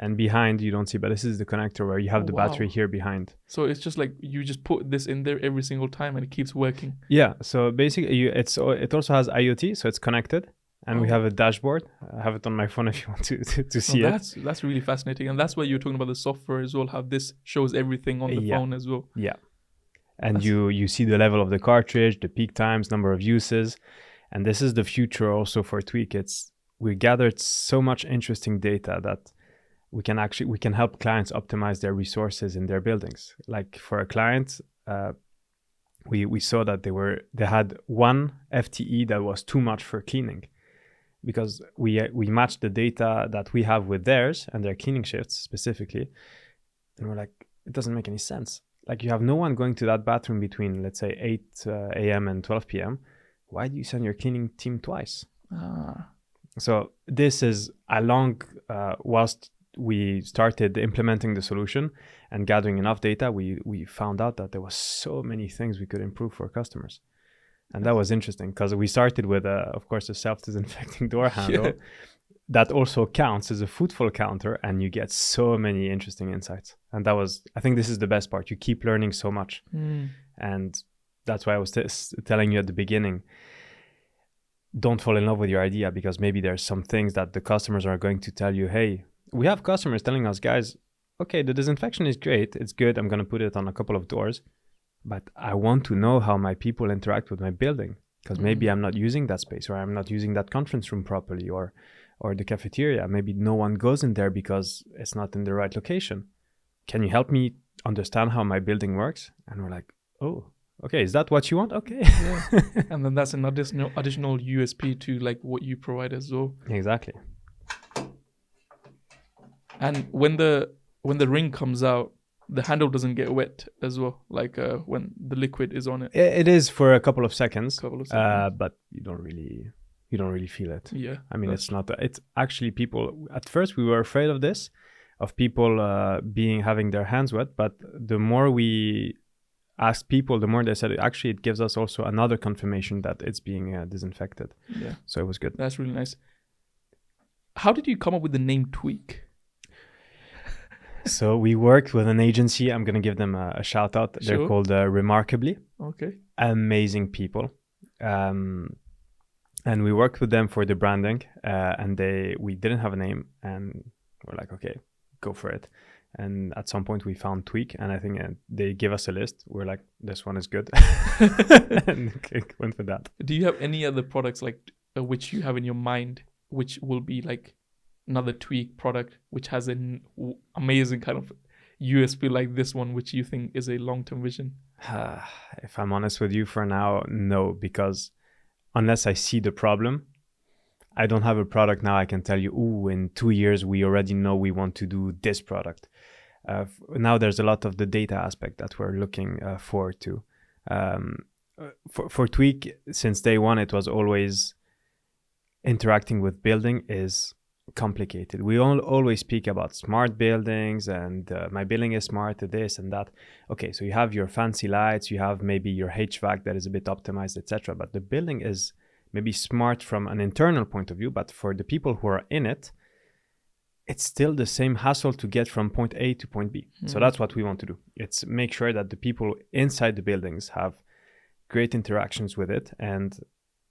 and behind you don't see, but this is the connector where you have the battery here behind. So it's just like you just put this in there every single time and it keeps working. Yeah. So basically, it also has IoT, so it's connected. And we have a dashboard. I have it on my phone if you want to see it. That's really fascinating. And that's why you're talking about the software as well, how this shows everything on the phone as well. Yeah. And you see the level of the cartridge, the peak times, number of uses. And this is the future also for Tweaq. We gathered so much interesting data that we can help clients optimize their resources in their buildings. Like for a client, we saw that they had one FTE that was too much for cleaning. Because we matched the data that we have with theirs and their cleaning shifts specifically, and we're like, it doesn't make any sense. Like you have no one going to that bathroom between, let's say, 8 a.m. and 12 p.m. Why do you send your cleaning team twice? So this is whilst we started implementing the solution and gathering enough data, we found out that there was so many things we could improve for customers. And that was interesting because we started with, of course, a self-disinfecting door handle that also counts as a footfall counter, and you get so many interesting insights. And I think this is the best part. You keep learning so much. And that's why I was telling you at the beginning, don't fall in love with your idea, because maybe there's some things that the customers are going to tell you, hey, we have customers telling us, guys, okay, the disinfection is great. It's good. I'm going to put it on a couple of doors. But I want to know how my people interact with my building, because maybe I'm not using that space, or I'm not using that conference room properly, or the cafeteria. Maybe no one goes in there because it's not in the right location. Can you help me understand how my building works? And we're like, oh, okay, is that what you want? Okay. Yeah. And then that's an additional USP to like what you provide as well. Exactly. And when the ring comes out, the handle doesn't get wet as well, like when the liquid is on it. It is for a couple of seconds, but you don't really feel it. Yeah. I mean, it's actually people, at first we were afraid of people having their hands wet, but the more we asked people, the more they said, actually, it gives us also another confirmation that it's being disinfected. Yeah. So it was good. That's really nice. How did you come up with the name Tweaq? So we worked with an agency. I'm going to give them a shout out. Sure. They're called Remarkably. Okay. Amazing people. And we worked with them for the branding. And we didn't have a name. And we're like, okay, go for it. And at some point we found Tweaq. And I think they gave us a list. We're like, this one is good. And went for that. Do you have any other products like which you have in your mind, which will be like another Tweaq product which has an amazing kind of USP like this one, which you think is a long-term vision? If I'm honest with you, for now, no, because unless I see the problem, I don't have a product now I can tell you, ooh, in 2 years, we already know we want to do this product. Now there's a lot of the data aspect that we're looking forward to. For Tweaq, since day one, it was always interacting with building is complicated. We always speak about smart buildings and my building is smart to this and that. Okay, so you have your fancy lights, you have maybe your HVAC that is a bit optimized, etc. But the building is maybe smart from an internal point of view, but for the people who are in it, it's still the same hassle to get from point A to point B. So that's what we want to do. It's make sure that the people inside the buildings have great interactions with it. And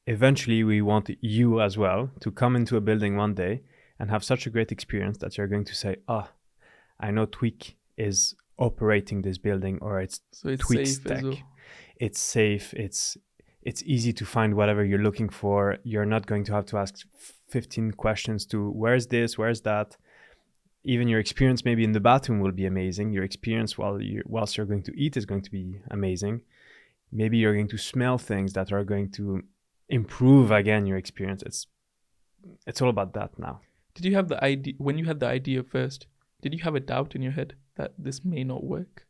eventually we want you as well to come into a building one day and have such a great experience that you're going to say, I know Tweaq is operating this building, or it's Tweaq's tech. Well. It's safe. It's easy to find whatever you're looking for. You're not going to have to ask 15 questions to where's this, where's that. Even your experience maybe in the bathroom will be amazing. Your experience whilst you're going to eat is going to be amazing. Maybe you're going to smell things that are going to improve again your experience. It's all about that now. Did you have the idea when you had the idea first? Did you have a doubt in your head that this may not work?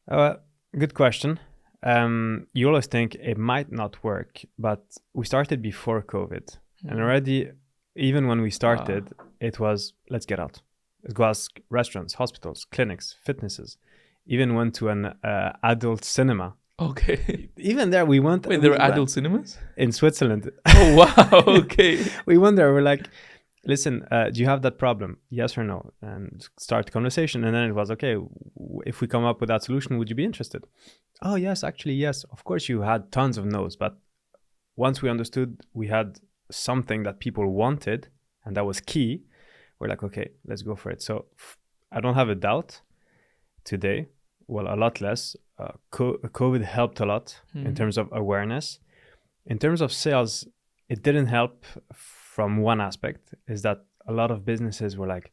Good question. You always think it might not work, but we started before COVID, and already, even when we started, it was let's get out. Let's go ask restaurants, hospitals, clinics, fitnesses. Even went to an adult cinema. Okay. Even there, we went. Wait, there are adult cinemas in Switzerland. Oh wow! Okay. We went there. We're like, listen, do you have that problem? Yes or no? And start the conversation. And then it was, okay, if we come up with that solution, would you be interested? Oh, yes, actually, yes. Of course, you had tons of no's. But once we understood we had something that people wanted, and that was key, we're like, okay, let's go for it. So I don't have a doubt today. Well, a lot less. COVID helped a lot in terms of awareness. In terms of sales, it didn't help from one aspect, is that a lot of businesses were like,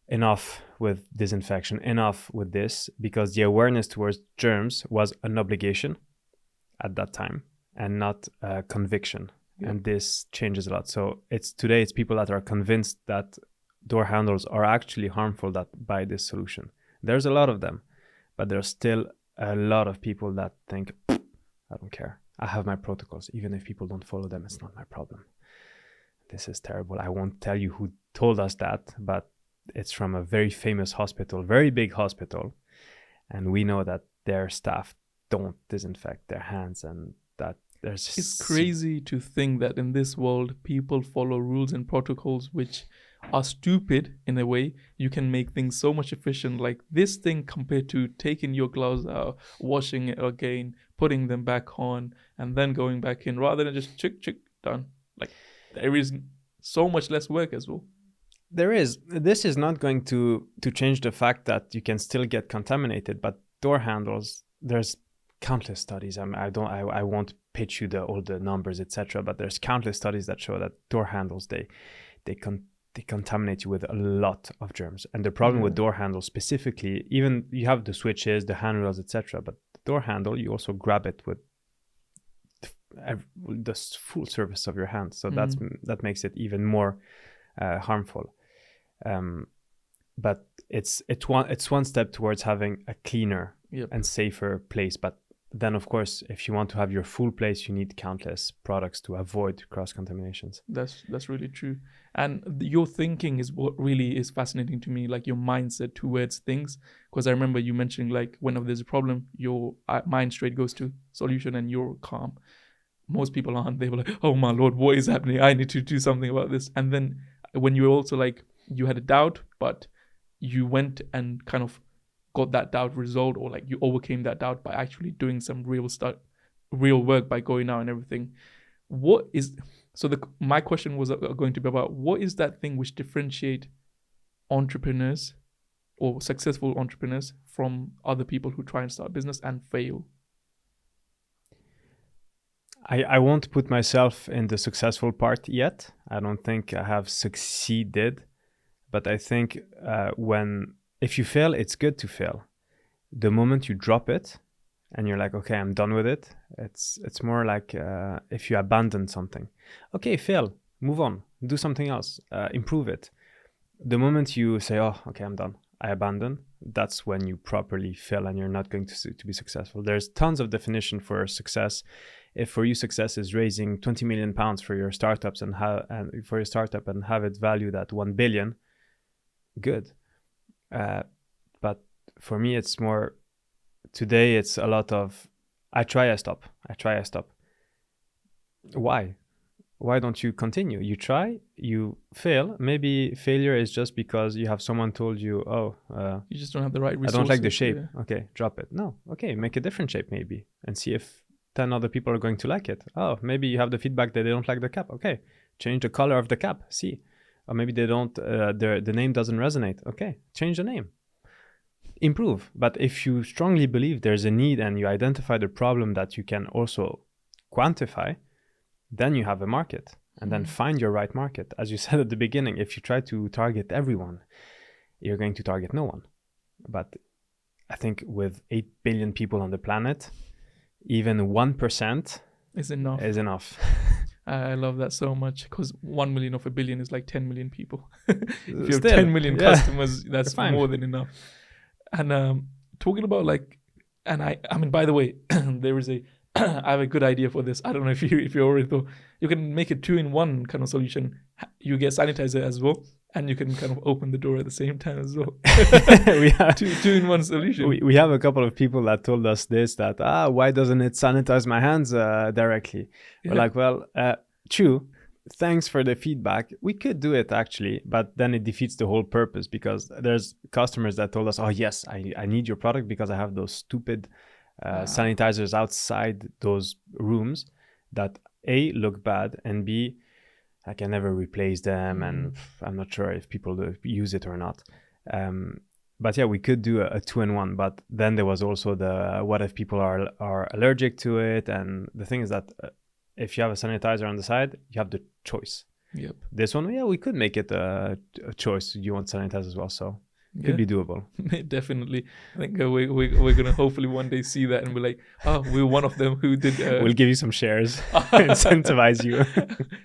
enough with disinfection, enough with this, because the awareness towards germs was an obligation at that time and not a conviction. Yeah. And this changes a lot. So today it's people that are convinced that door handles are actually harmful that buy this solution. There's a lot of them, but there's still a lot of people that think, I don't care. I have my protocols. Even if people don't follow them, it's not my problem. This is terrible. I won't tell you who told us that, but it's from a very famous hospital, very big hospital. And we know that their staff don't disinfect their hands, and that there's... It's crazy to think that in this world, people follow rules and protocols which are stupid in a way. You can make things so much efficient, like this thing, compared to taking your gloves out, washing it again, putting them back on, and then going back in, rather than just chick, done. Like, there is so much less work as well. There is. This is not going to change the fact that you can still get contaminated, but door handles, there's countless studies. I won't pitch you all the numbers, etc. But there's countless studies that show that door handles, they contaminate you with a lot of germs. And the problem with door handles specifically, even you have the switches, the handrails, etc. But the door handle, you also grab it with the full surface of your hand. So that makes it even more harmful. But it's one step towards having a cleaner and safer place. But then, of course, if you want to have your full place, you need countless products to avoid cross contaminations. That's really true. And your thinking is what really is fascinating to me, like your mindset towards things. Because I remember you mentioning, like, whenever there's a problem, your mind straight goes to solution and you're calm. Most people aren't. They were like, oh my Lord, what is happening? I need to do something about this. And then when you also, like, you had a doubt, but you went and kind of got that doubt resolved, or like you overcame that doubt by actually doing some real work by going out and everything. My question was going to be about, what is that thing which differentiate entrepreneurs or successful entrepreneurs from other people who try and start business and fail? I won't put myself in the successful part yet. I don't think I have succeeded, but I think if you fail, it's good to fail. The moment you drop it and you're like, okay, I'm done with it. It's more like if you abandon something. Okay, fail, move on, do something else, improve it. The moment you say, oh, okay, I'm done, I abandon, that's when you properly fail and you're not going to be successful. There's tons of definition for success. If for you success is raising 20 million pounds for your startups and for your startup and have it valued at 1 billion, good. But for me, it's more, today it's a lot of, I try, I stop. Why don't you continue? You try, you fail. Maybe failure is just because you have someone told you, you just don't have the right resources. I don't like the shape. Yeah. Okay, drop it. No, okay, make a different shape maybe and see if 10 other people are going to like it. Oh, maybe you have the feedback that they don't like the cap. Okay, change the color of the cap. See. Or maybe they don't, the name doesn't resonate. Okay, change the name. Improve. But if you strongly believe there's a need and you identify the problem that you can also quantify, then you have a market, and then find your right market. As you said at the beginning, if you try to target everyone, you're going to target no one. But I think with 8 billion people on the planet, even 1% is enough. I love that so much, because 1 million of a billion is like 10 million people. If you have 10 million customers, that's more than enough. And talking about I mean, by the way, there is I have a good idea for this. I don't know if you already thought. You can make a 2-in-1 kind of solution. You get sanitizer as well, and you can kind of open the door at the same time as well. We have two-in-1 solution. We have a couple of people that told us this, that why doesn't it sanitize my hands directly? Yeah. We're like, well, true. Thanks for the feedback. We could do it actually, but then it defeats the whole purpose, because there's customers that told us, oh yes, I need your product because I have those stupid sanitizers outside those rooms that A, look bad, and B, I can never replace them, and I'm not sure if people use it or not. But yeah, we could do a 2-in-1, but then there was also the what if people are allergic to it, and the thing is that if you have a sanitizer on the side, you have the choice. Yep. This one, yeah, we could make it a choice. You want sanitizer as well, so it could be doable. Definitely. I think we're gonna hopefully one day see that and be like, oh, we're one of them who did. We'll give you some shares, incentivize you.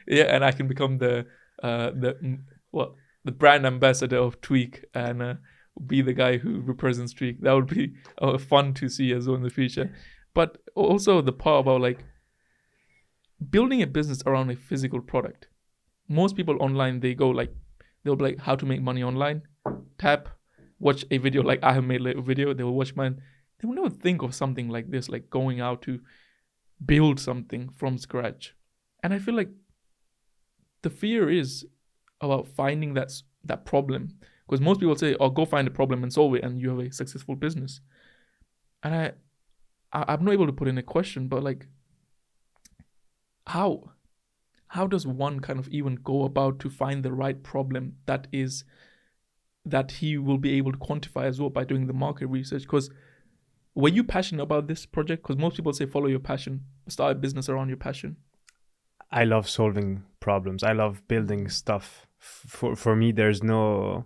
Yeah, and I can become the brand ambassador of Tweaq, and be the guy who represents Tweaq. That would be fun to see as well in the future. But also the part about building a business around a physical product. Most people online, they'll be like, how to make money online. Tap, watch a video like I have made a video. They will watch mine. They will never think of something like this, like going out to build something from scratch. And I feel like the fear is about finding that problem, because most people say, "Oh, go find a problem and solve it, and you have a successful business." And I'm not able to put in a question, but how does one kind of even go about to find the right problem that he will be able to quantify as well by doing the market research? Because were you passionate about this project? Because most people say follow your passion, start a business around your passion. I love solving problems. I love building stuff. For me, there's not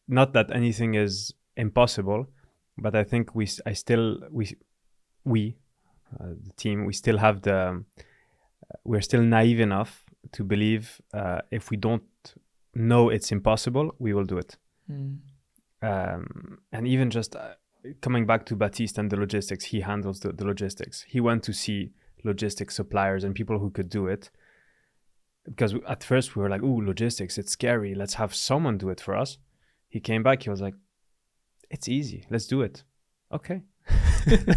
that anything is impossible, but I think the team, we still have we're still naive enough to believe if we don't know it's impossible, we will do it. And even just coming back to Baptiste and the logistics, he handles the logistics. He went to see logistics suppliers and people who could do it, because at first we were like, ooh, logistics, it's scary, let's have someone do it for us. He came back, he was like, it's easy, let's do it. Okay.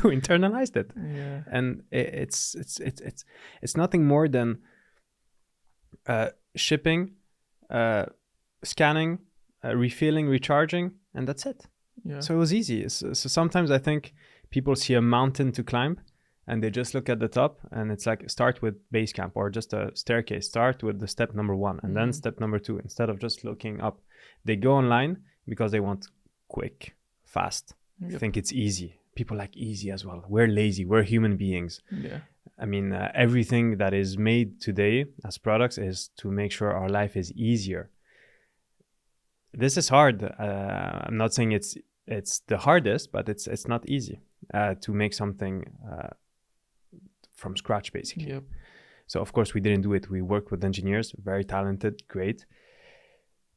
We internalized it. Yeah. And it's nothing more than shipping, scanning, refilling, recharging, and that's it. Yeah. So it was easy. So sometimes I think people see a mountain to climb and they just look at the top, and it's like, start with base camp or just a staircase. Start with the step number 1 and then step number 2, instead of just looking up. They go online because they want quick, fast. Think it's easy. People like easy as well. We're lazy. We're human beings. Yeah. I mean, everything that is made today as products is to make sure our life is easier. This is hard. I'm not saying it's the hardest, but it's not easy to make something from scratch, basically. Yep. So of course we didn't do it. We worked with engineers, very talented, great.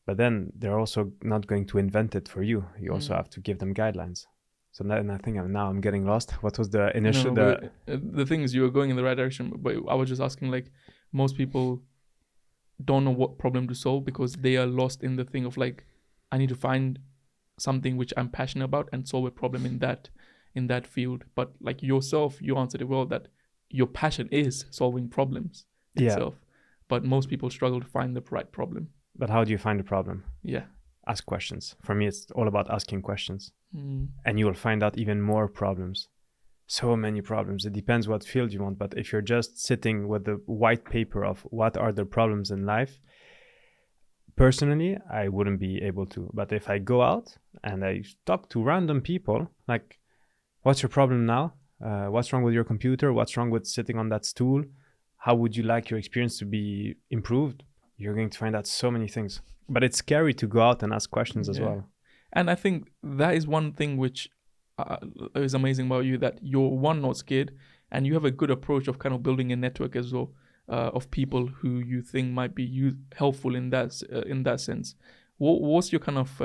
But then they're also not going to invent it for you. You also have to give them guidelines. So and I think now I'm getting lost. What was the initial? The thing is, you were going in the right direction, but I was just asking, like, most people don't know what problem to solve because they are lost in the thing of like, I need to find something which I'm passionate about and solve a problem in that field. But like yourself, you answered it well, that your passion is solving problems itself. But most people struggle to find the right problem. But how do you find a problem? Yeah. Ask questions. For me, it's all about asking questions. Mm. And you will find out even more problems. So many problems. It depends what field you want. But if you're just sitting with the white paper of what are the problems in life, personally, I wouldn't be able to. But if I go out and I talk to random people, like, what's your problem now? What's wrong with your computer? What's wrong with sitting on that stool? How would you like your experience to be improved? You're going to find out so many things. But it's scary to go out and ask questions as well. And I think that is one thing which is amazing about you, that you're not scared, and you have a good approach of kind of building a network as well of people who you think might be helpful in that sense. What's your kind of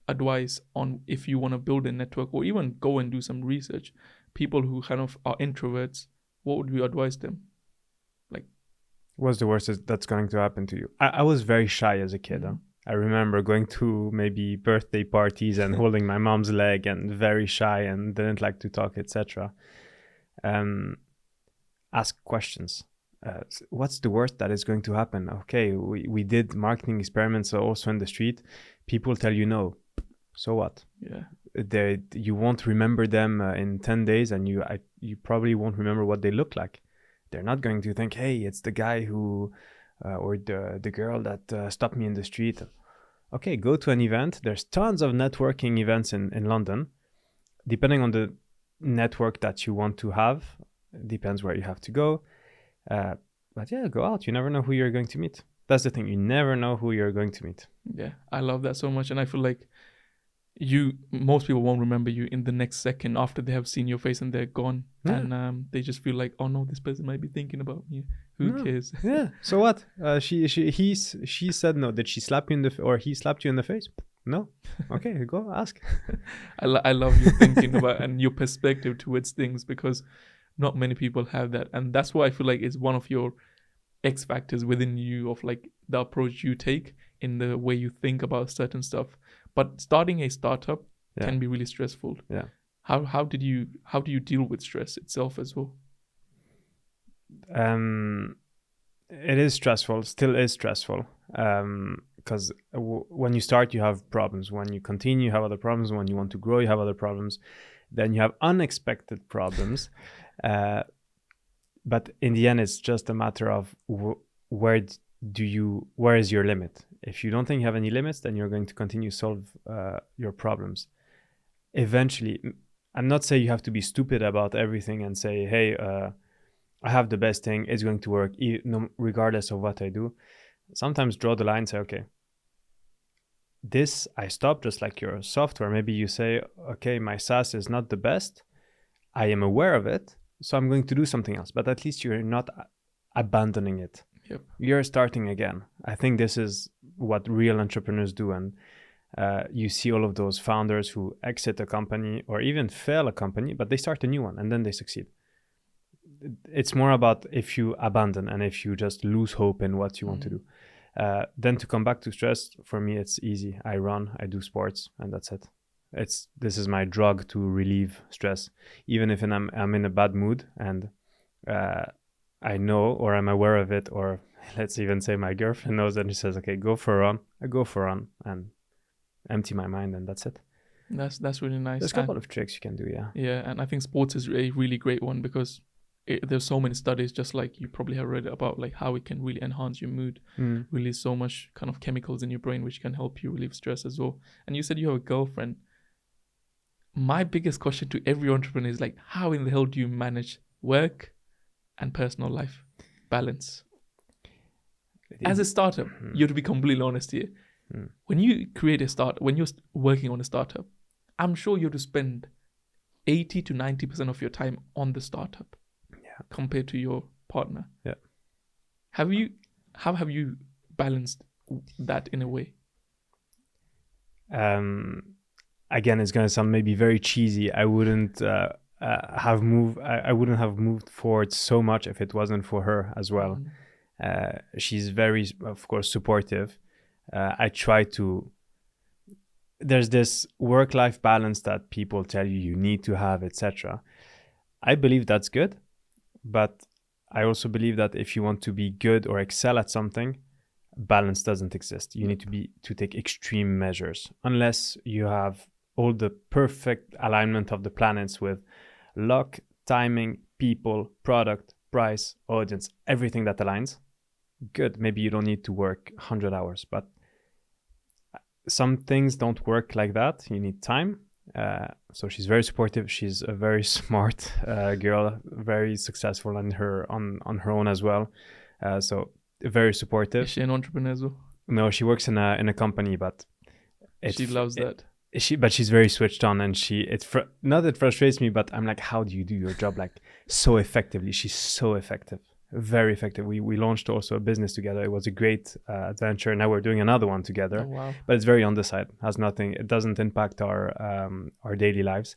advice on if you want to build a network or even go and do some research? People who kind of are introverts, what would you advise them? What's the worst that's going to happen to you? I was very shy as a kid. Mm-hmm. I remember going to maybe birthday parties and holding my mom's leg, and very shy and didn't like to talk, etc. Ask questions. What's the worst that is going to happen? Okay, we did marketing experiments also in the street. People tell you no. So what? Yeah. You won't remember them in 10 days, and you probably won't remember what they look like. They're not going to think, hey, it's the guy who, or the girl that stopped me in the street. Okay, go to an event. There's tons of networking events in London. Depending on the network that you want to have, depends where you have to go. But yeah, go out. You never know who you're going to meet. That's the thing. You never know who you're going to meet. Yeah, I love that so much. And I feel like most people won't remember you in the next second after they have seen your face and they're gone. Yeah. And they just feel like, oh no, this person might be thinking about me. Who cares? Yeah. So what? She said no. Did she slap you or he slapped you in the face? No. Okay, go ask. I love you thinking about and your perspective towards things, because not many people have that. And that's why I feel like it's one of your X factors within you, of like the approach you take in the way you think about certain stuff. But starting a startup can be really stressful. Yeah. How do you deal with stress itself as well? It is stressful, still is stressful. Because when you start, you have problems. When you continue, you have other problems. When you want to grow, you have other problems. Then you have unexpected problems. But in the end, it's just a matter of where is your limit? If you don't think you have any limits, then you're going to continue to solve your problems. Eventually, I'm not saying you have to be stupid about everything and say, hey, I have the best thing, it's going to work regardless of what I do. Sometimes draw the line and say, okay, this I stop, just like your software. Maybe you say, okay, my SaaS is not the best. I am aware of it, so I'm going to do something else. But at least you're not abandoning it. Yep. You're starting again. I think this is what real entrepreneurs do. And you see all of those founders who exit a company or even fail a company, but they start a new one and then they succeed. It's more about if you abandon and if you just lose hope in what you want to do. Then to come back to stress, for me, it's easy. I run, I do sports, and that's it. This is my drug to relieve stress. Even if I'm in a bad mood and I know, or I'm aware of it, or let's even say my girlfriend knows, and she says, okay, go for a run. I go for a run and empty my mind, and that's it. That's really nice. There's a couple of tricks you can do, yeah. Yeah, and I think sports is a really great one, because there's so many studies, just like you probably have read about, like how it can really enhance your mood, release so much kind of chemicals in your brain which can help you relieve stress as well. And you said you have a girlfriend. My biggest question to every entrepreneur is like, how in the hell do you manage work and personal life balance. As a startup, you have to be completely honest here. When you create a when you're working on a startup, I'm sure you have to spend 80 to 90% of your time on the startup compared to your partner. Yeah. How have you balanced that in a way? Again, it's going to sound maybe very cheesy. I wouldn't have moved. I wouldn't have moved forward so much if it wasn't for her as well. She's very, of course, supportive. I try to. There's this work-life balance that people tell you need to have, etc. I believe that's good, but I also believe that if you want to be good or excel at something, balance doesn't exist. You need to take extreme measures, unless you have all the perfect alignment of the planets with luck, timing, people, product, price, audience, everything that aligns. Good. Maybe you don't need to work 100 hours, but some things don't work like that. You need time. So she's very supportive. She's a very smart girl, very successful on her own as well. So very supportive. Is she an entrepreneur as well? No, she works in a company, but she loves that. But she's very switched on, and not it frustrates me, but I'm like, how do you do your job like so effectively? She's so effective, very effective. We launched also a business together. It was a great adventure. Now we're doing another one together. Oh, wow. But it's very on the side. Has nothing. It doesn't impact our daily lives.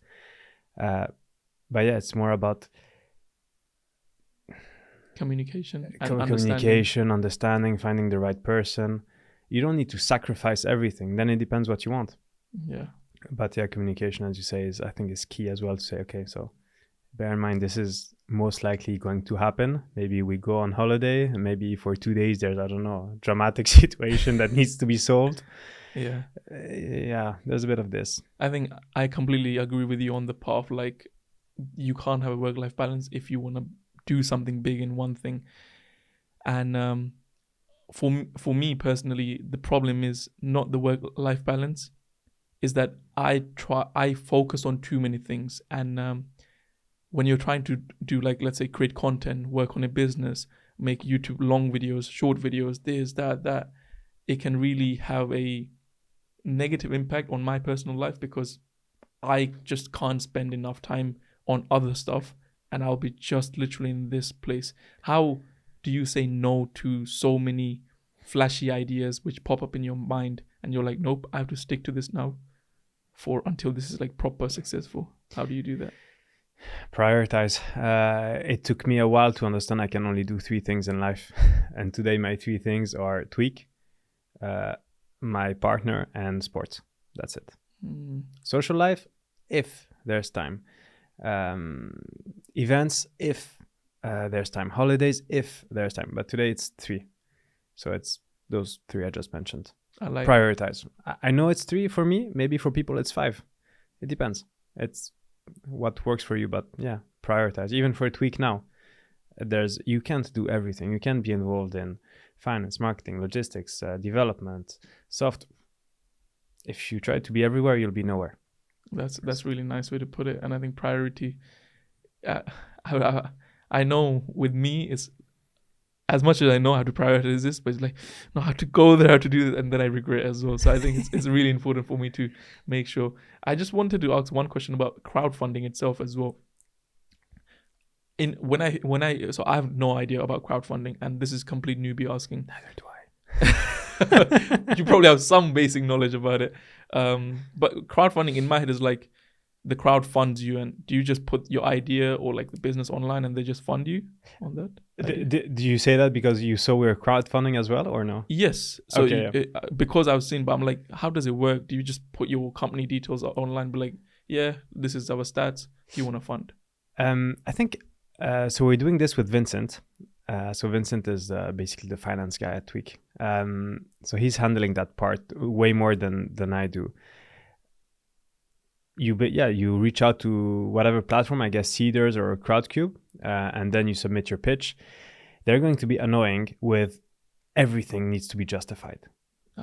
But yeah, it's more about communication, understanding, finding the right person. You don't need to sacrifice everything. Then it depends what you want. Yeah. But yeah, communication, as you say, I think is key as well, to say, okay, so bear in mind, this is most likely going to happen. Maybe we go on holiday, and maybe for 2 days there's, I don't know, a dramatic situation that needs to be solved. Yeah. Yeah, there's a bit of this. I think I completely agree with you on the path. Like, you can't have a work-life balance if you want to do something big in one thing. And for me personally, the problem is not the work-life balance, is that I focus on too many things. And when you're trying to do, like, let's say, create content, work on a business, make YouTube long videos, short videos, this, that, it can really have a negative impact on my personal life, because I just can't spend enough time on other stuff, and I'll be just literally in this place. How do you say no to so many flashy ideas which pop up in your mind, and you're like, nope, I have to stick to this now until this is like proper successful? How do you do that? Prioritize. It took me a while to understand I can only do 3 things in life. And today my 3 things are Tweaq, my partner, and sports. That's it. Social life, if there's time. Events, if there's time. Holidays, if there's time. But today it's 3. So it's those 3 I just mentioned. I like prioritize. I know it's 3 for me. Maybe for people it's 5. It depends. It's what works for you. But yeah, prioritize. Even for Tweaq now, you can't do everything. You can't be involved in finance, marketing, logistics, development, soft. If you try to be everywhere, you'll be nowhere. That's really nice way to put it. And I think priority, I know with me, it's as much as I know how to prioritize this, but it's like, no, I have to go there, I have to do this, and then I regret as well. So I think it's really important for me to make sure. I just wanted to ask one question about crowdfunding itself as well. So I have no idea about crowdfunding, and this is complete newbie asking. Neither do I. You probably have some basic knowledge about it. But crowdfunding in my head is like, the crowd funds you, and do you just put your idea or like the business online and they just fund you on that? Do you say that because you saw we were crowdfunding as well, or no? Yes. So okay, because I was seeing, but I'm like, how does it work? Do you just put your company details online, be like, yeah, this is our stats, do you want to fund? I think so we're doing this with Vincent. So Vincent is basically the finance guy at Tweaq. So he's handling that part way more than I do. You reach out to whatever platform, I guess Seeders or Crowdcube, and then you submit your pitch. They're going to be annoying with everything needs to be justified.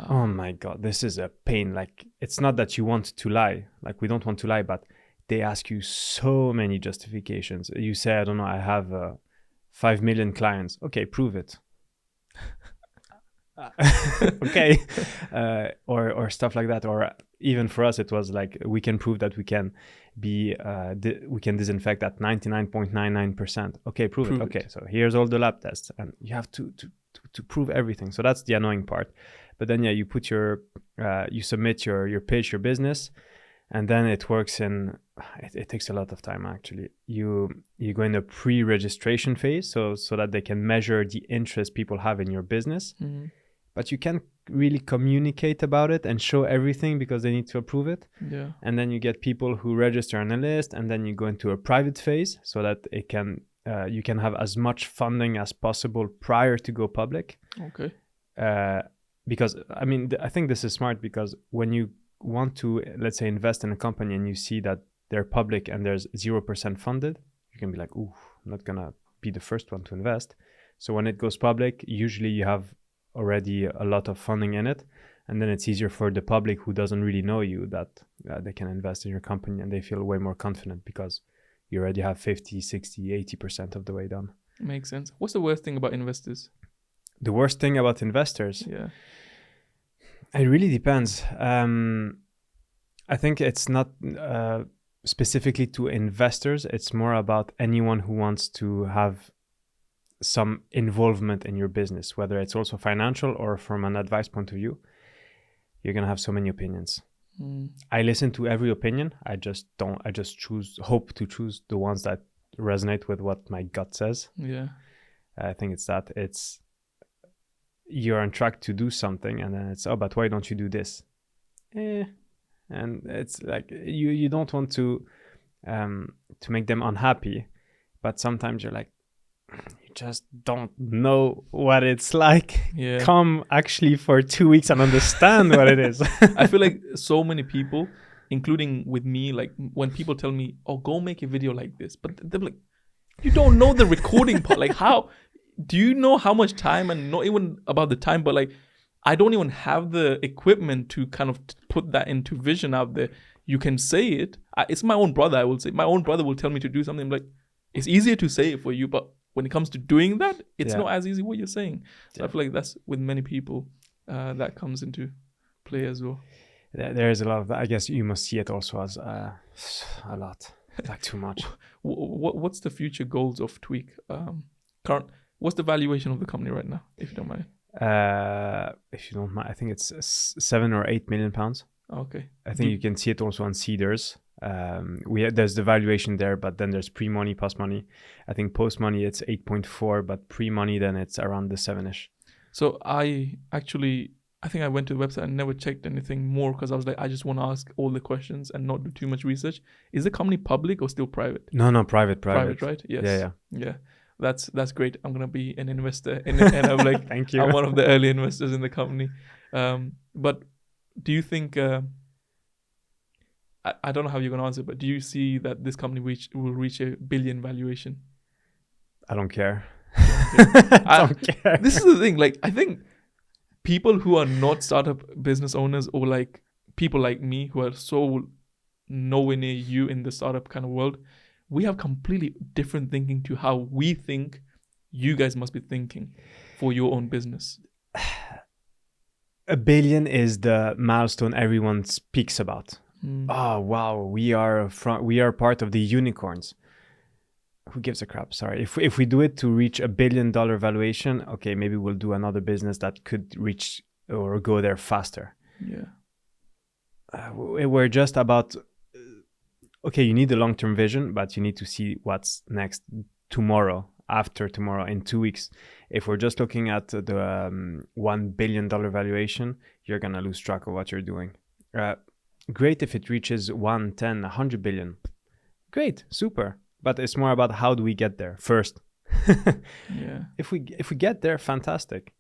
Oh my God, this is a pain. Like, it's not that you want to lie. Like, we don't want to lie, but they ask you so many justifications. You say, I don't know, I have 5 million clients. Okay, prove it. Okay. Or stuff like that. Or even for us, it was like, we can prove that we can we can disinfect at 99.99%. Okay, prove it. Okay, so here's all the lab tests, and you have to prove everything. So that's the annoying part. But then you put you submit your pitch, your business, and then it works in. It takes a lot of time actually. You go in a pre-registration phase, so that they can measure the interest people have in your business. Mm-hmm. But you can't really communicate about it and show everything because they need to approve it. Yeah. And then you get people who register on a list, and then you go into a private phase so that it can you can have as much funding as possible prior to go public. Okay. Because I mean, I think this is smart, because when you want to, let's say, invest in a company and you see that they're public and there's 0% funded, you can be like, ooh, I'm not gonna be the first one to invest. So when it goes public, usually you have already a lot of funding in it, and then it's easier for the public who doesn't really know you that they can invest in your company, and they feel way more confident because you already have 50, 60, 80% of the way done. Makes sense. What's the worst thing about investors? The worst thing about investors? Yeah. It really depends. I think it's not specifically to investors. It's more about anyone who wants to have some involvement in your business, whether it's also financial or from an advice point of view. You're going to have so many opinions. I listen to every opinion. I just hope to choose the ones that resonate with what my gut says. Yeah. I think it's you're on track to do something, and then it's, oh, but why don't you do this? And it's like, you don't want to make them unhappy, but sometimes you're like, you just don't know what it's like. Yeah. Come actually for 2 weeks and understand what it is. I feel like so many people, including with me, like when people tell me, oh, go make a video like this, but they're like, you don't know the recording part. Like, how do you know how much time? And not even about the time, but like, I don't even have the equipment to kind of put that into vision out there. You can say it. It's my own brother, I will say. My own brother will tell me to do something. I'm like, it's easier to say it for you, but when it comes to doing that, it's not as easy what you're saying. So I feel like that's with many people that comes into play as well. There is a lot of that. I guess you must see it also as a lot, like too much. What's the future goals of Tweaq? What's the valuation of the company right now, if you don't mind? If you don't mind, I think it's 7 or 8 million pounds. Okay. I think you can see it also on Cedars. There's the valuation there, but then there's pre-money, post-money. I think post-money it's 8.4, but pre-money then it's around the 7-ish. So I think I went to the website and never checked anything more because I was like, I just want to ask all the questions and not do too much research. Is the company public or still private? No, private. Private, right? Yes. Yeah. That's great. I'm gonna be an investor in it, and I'm like, thank you. I'm one of the early investors in the company. But do you think? I don't know how you're gonna answer, but do you see that this company will reach a billion valuation? I don't care. I don't care. This is the thing. Like, I think people who are not startup business owners, or like people like me who are so nowhere near you in the startup kind of world, we have completely different thinking to how we think you guys must be thinking for your own business. $1 billion is the milestone everyone speaks about. Oh, wow, we are part of the unicorns. Who gives a crap? Sorry. If we do it to reach $1 billion valuation, okay, maybe we'll do another business that could reach or go there faster. Yeah. We're just about, okay, you need a long-term vision, but you need to see what's next tomorrow, after tomorrow, in 2 weeks. If we're just looking at the $1 billion valuation, you're going to lose track of what you're doing. Great if it reaches 1, 10, 100 billion. Great, super. But it's more about how do we get there first. Yeah. If we get there, fantastic.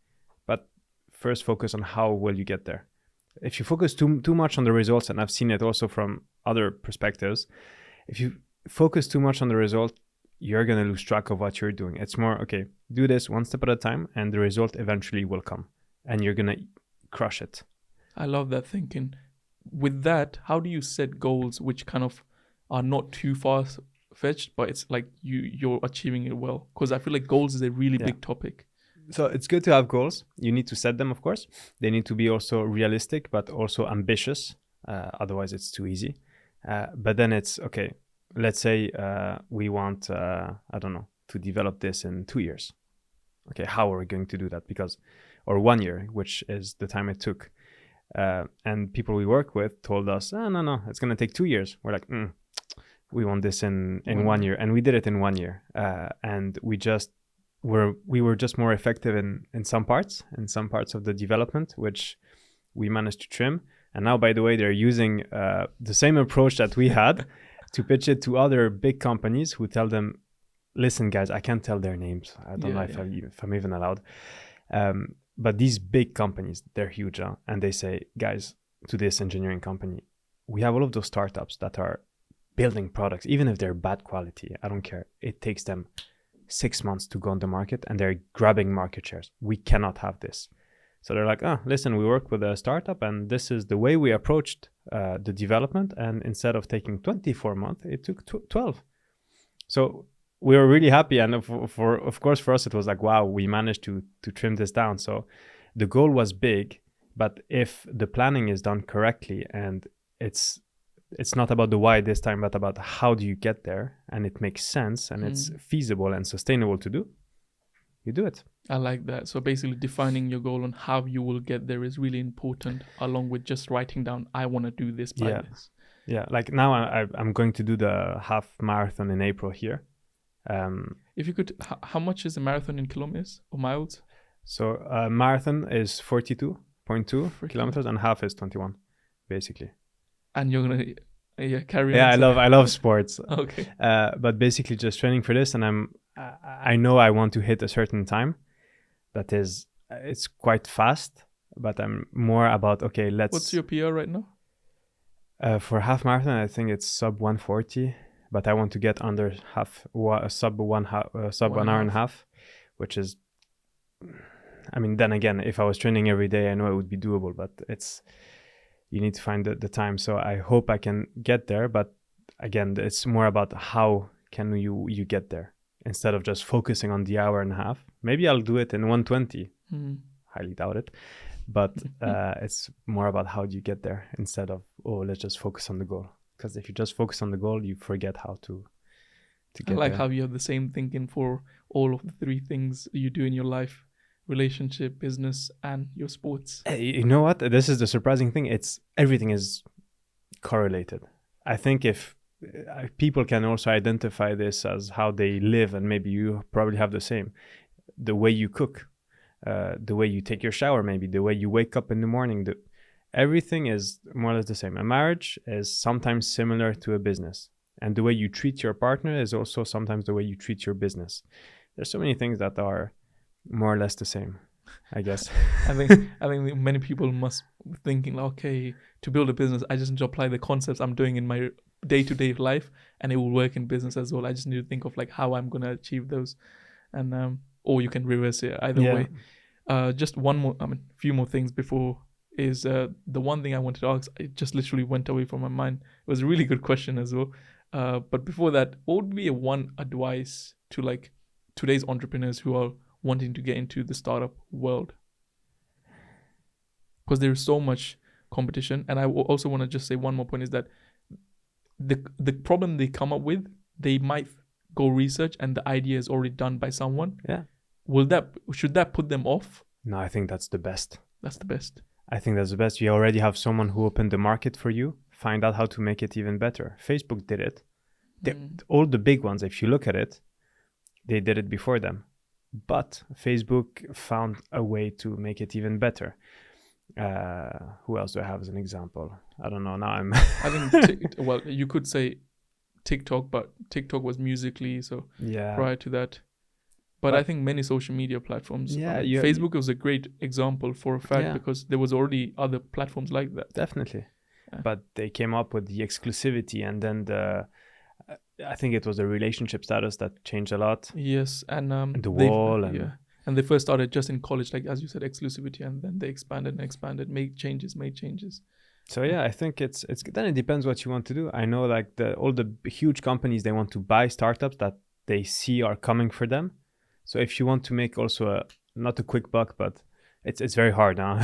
But first focus on how will you get there. If you focus too much on the results, and I've seen it also from other perspectives, if you focus too much on the result, you're going to lose track of what you're doing. It's more, okay, do this one step at a time and the result eventually will come and you're going to crush it. I love that thinking. With that, how do you set goals which kind of are not too far fetched, but it's like you're achieving it well? Because I feel like goals is a really big topic. So it's good to have goals. You need to set them, of course. They need to be also realistic, but also ambitious. Otherwise, it's too easy. But then it's, okay, let's say we want, I don't know, to develop this in 2 years. Okay, how are we going to do that? Or 1 year, which is the time it took. And people we work with told us, no, it's going to take 2 years. We're like, we want this in 1 year. And we did it in 1 year. And we were just more effective in some parts of the development, which we managed to trim. And now, by the way, they're using the same approach that we had to pitch it to other big companies who tell them, listen, guys, I can't tell their names. I don't know if I'm even allowed. But these big companies, they're huge. And they say, guys, to this engineering company, we have all of those startups that are building products, even if they're bad quality. I don't care. It takes them 6 months to go on the market and they're grabbing market shares. We cannot have this. So they're like, listen, we work with a startup and this is the way we approached the development. And instead of taking 24 months, it took 12. So we were really happy. And of course, for us, it was like, wow, we managed to trim this down. So the goal was big, but if the planning is done correctly and it's not about the why this time, but about how do you get there, and it makes sense and it's feasible and sustainable to do, you do it. I like that. So basically defining your goal on how you will get there is really important, along with just writing down, I want to do this by this. Yeah, like now I'm going to do the half marathon in April here. If you could, how much is a marathon in kilometers or miles? So marathon is 42.2 kilometers and half is 21, basically. And you're gonna carry on. Yeah, I love sports. Okay. But basically just training for this, and I know I want to hit a certain time. That is, it's quite fast, but I'm more about, okay, What's your PR right now? For half marathon, I think it's sub 140, but I want to get under sub 1 hour and a half, which is, I mean, then again, if I was training every day, I know it would be doable, but you need to find the time. So I hope I can get there, but again, it's more about how can you get there instead of just focusing on the hour and a half. Maybe I'll do it in 120. Highly doubt it. But it's more about how do you get there instead of, let's just focus on the goal. Because if you just focus on the goal, you forget how to get there. I like how you have the same thinking for all of the 3 things you do in your life: relationship, business, and your sports. You know what? This is the surprising thing. Everything is correlated. I think if people can also identify this as how they live, and maybe you probably have the same. The way you cook, the way you take your shower, maybe the way you wake up in the morning, everything is more or less the same. A marriage is sometimes similar to a business, and the way you treat your partner is also sometimes the way you treat your business. There's so many things that are more or less the same, I guess. I think many people must be thinking, okay, to build a business, I just need to apply the concepts I'm doing in my day-to-day life, and it will work in business as well. I just need to think of like how I'm going to achieve those, and or you can reverse it either way. Just few more things before is the one thing I wanted to ask. It just literally went away from my mind. It was a really good question as well. But before that, what would be one advice to like today's entrepreneurs who are wanting to get into the startup world? Because there is so much competition. And I also want to just say one more point is that the problem they come up with, they might go research and the idea is already done by someone. Yeah. Should that put them off? No, I think that's the best. That's the best. I think that's the best. You already have someone who opened the market for you. Find out how to make it even better. Facebook did it. All the big ones, if you look at it, they did it before them. But Facebook found a way to make it even better. Who else do I have as an example? I don't know. Now I'm... I think, well, you could say TikTok, but TikTok was Musical.ly, so prior to that. But I think many social media platforms, Facebook was a great example for a fact because there was already other platforms like that. Definitely. But they came up with the exclusivity, and then I think it was the relationship status that changed a lot. Yes, and the wall. And they first started just in college, like as you said, exclusivity, and then they expanded, made changes. So yeah, I think it's then it depends what you want to do. I know like all the huge companies, they want to buy startups that they see are coming for them. So if you want to make also not a quick buck, but it's very hard now.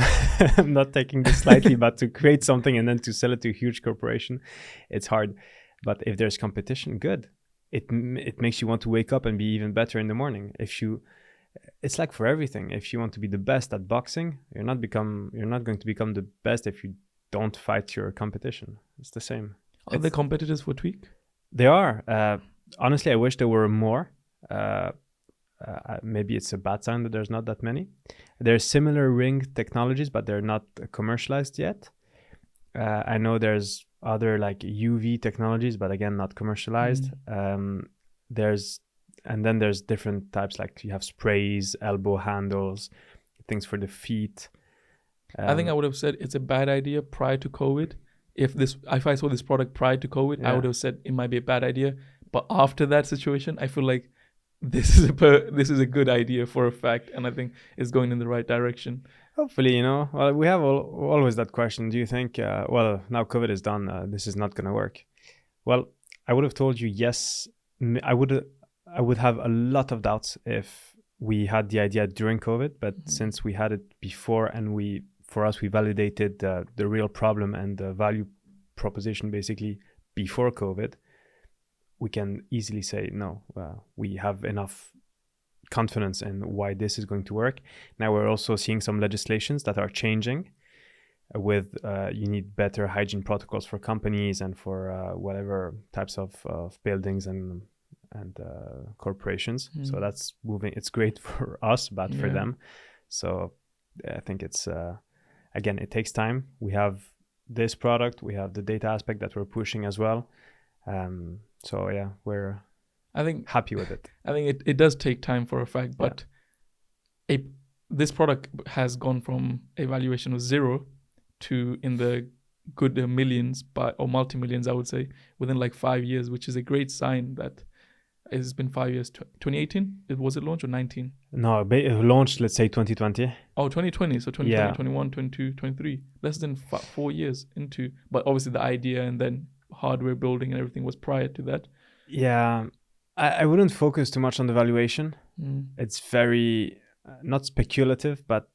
I'm not taking this lightly, but to create something and then to sell it to a huge corporation, it's hard. But if there's competition, good. It makes you want to wake up and be even better in the morning. It's like for everything. If you want to be the best at boxing, you're not going to become the best if you don't fight your competition. It's the same. Are there competitors for Tweaq? There are. Honestly, I wish there were more. Maybe it's a bad sign that there's not that many. There's similar ring technologies, but they're not commercialized yet. I know there's other like UV technologies, but again, not commercialized. There's different types, like you have sprays, elbow handles, things for the feet. I think I would have said it's a bad idea prior to COVID. If I saw this product prior to COVID, I would have said it might be a bad idea. But after that situation, I feel like this is a good idea for a fact, and I think it's going in the right direction. Hopefully, well, we have always that question. Do you think, well, now COVID is done, this is not going to work? Well, I would have told you yes. I would have a lot of doubts if we had the idea during COVID, but since we had it before and we validated the real problem and the value proposition basically before COVID, we can easily say, no, we have enough confidence in why this is going to work. Now we're also seeing some legislations that are changing with you need better hygiene protocols for companies and for whatever types of buildings and corporations. So that's moving. It's great for us, bad for them. So I think it's again, it takes time. We have this product, we have the data aspect that we're pushing as well. So yeah, we're happy with it. I think it does take time for a fact, but this product has gone from a valuation of 0 to in the good millions, or multi-millions, I would say, within like 5 years, which is a great sign that it's been 5 years. 2018? Was it launched or 19? No, it launched, let's say 2020. Oh, 2020. So 2020, 21, 22, 23. Less than 4 years into, but obviously the idea and then hardware building and everything was prior to that. Yeah, I wouldn't focus too much on the valuation. It's very not speculative, but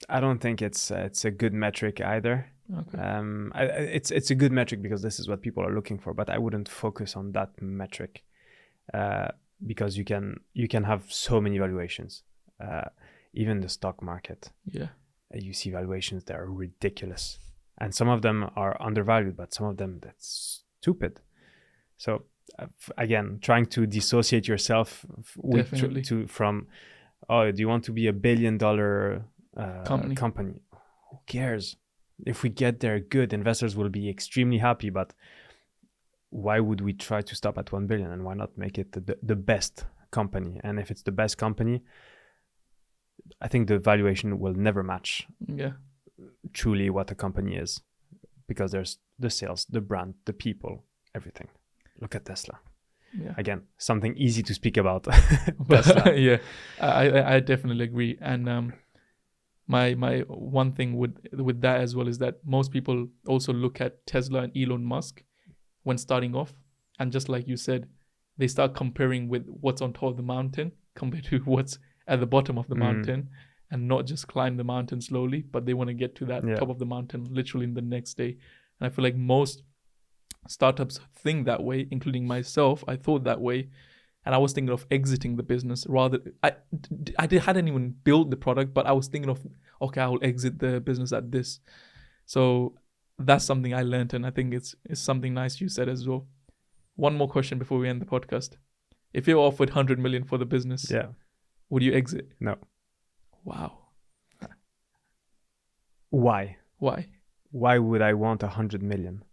I don't think it's a good metric either. Okay. It's a good metric because this is what people are looking for, but I wouldn't focus on that metric because you can have so many valuations. Even the stock market, you see valuations that are ridiculous, and some of them are undervalued, but some of them that's stupid. So again, trying to dissociate yourself from, do you want to be $1 billion company? Who cares? If we get there, good. Investors will be extremely happy, but why would we try to stop at 1 billion, and why not make it the best company? And if it's the best company, I think the valuation will never match truly what a company is, because there's the sales, the brand, the people, everything. Look at Tesla. Again, something easy to speak about. Tesla. I definitely agree. And my one thing with that as well is that most people also look at Tesla and Elon Musk when starting off, and just like you said, they start comparing with what's on top of the mountain compared to what's at the bottom of the mountain, and not just climb the mountain slowly, but they want to get to that top of the mountain literally in the next day. And I feel like most startups think that way, including myself. I thought that way, and I was thinking of exiting the business rather. I hadn't even built the product, but I was thinking of, okay, I'll exit the business at this. So that's something I learned, and I think it's something nice you said as well. One more question before we end the podcast. If you're offered 100 million for the business, would you exit? No. Wow. Why? Why would I want 100 million?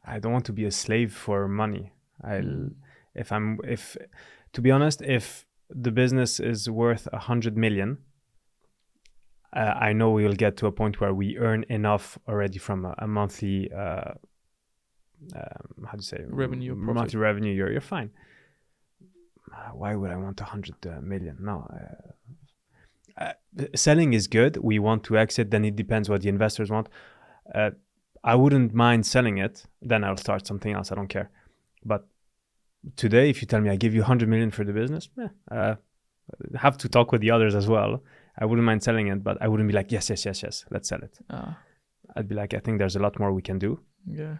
I don't want to be a slave for money. To be honest, if the business is worth 100 million, I know we will get to a point where we earn enough already from a monthly, revenue, monthly revenue. You're fine. Why would I want 100 million? No, Selling is good. We want to exit. Then it depends what the investors want. I wouldn't mind selling it. Then I'll start something else. I don't care. But today, if you tell me I give you 100 million for the business, have to talk with the others as well. I wouldn't mind selling it, but I wouldn't be like, yes, let's sell it. I'd be like, I think there's a lot more we can do. Yeah.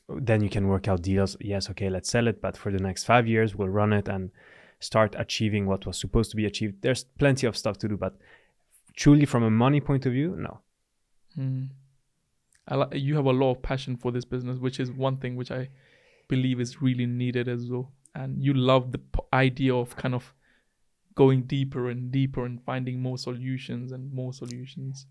Then you can work out deals. Yes, okay, let's sell it. But for the next 5 years, we'll run it and start achieving what was supposed to be achieved. There's plenty of stuff to do, but truly from a money point of view, no. You have a lot of passion for this business, which is one thing which I believe is really needed as well. And you love the idea of kind of going deeper and deeper and finding more solutions and more solutions.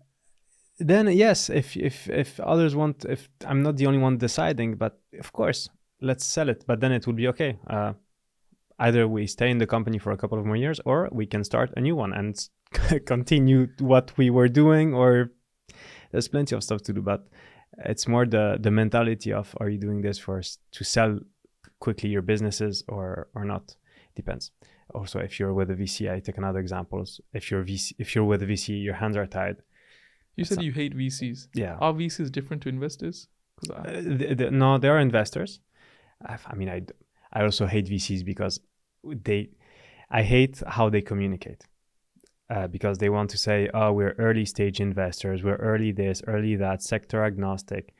Then yes, if others want, if I'm not the only one deciding, but of course, let's sell it. But then it would be okay. Either we stay in the company for a couple of more years, or we can start a new one and continue what we were doing, or there's plenty of stuff to do. But it's more the mentality of, are you doing this to sell quickly your businesses or not? Depends. Also, if you're with a VC, I take another example. If you're with a VC, your hands are tied. You said you hate VCs. Yeah. Are VCs different to investors? No, they are investors. I also hate VCs because I hate how they communicate. Because they want to say, oh, we're early stage investors, we're early this, early that, sector agnostic,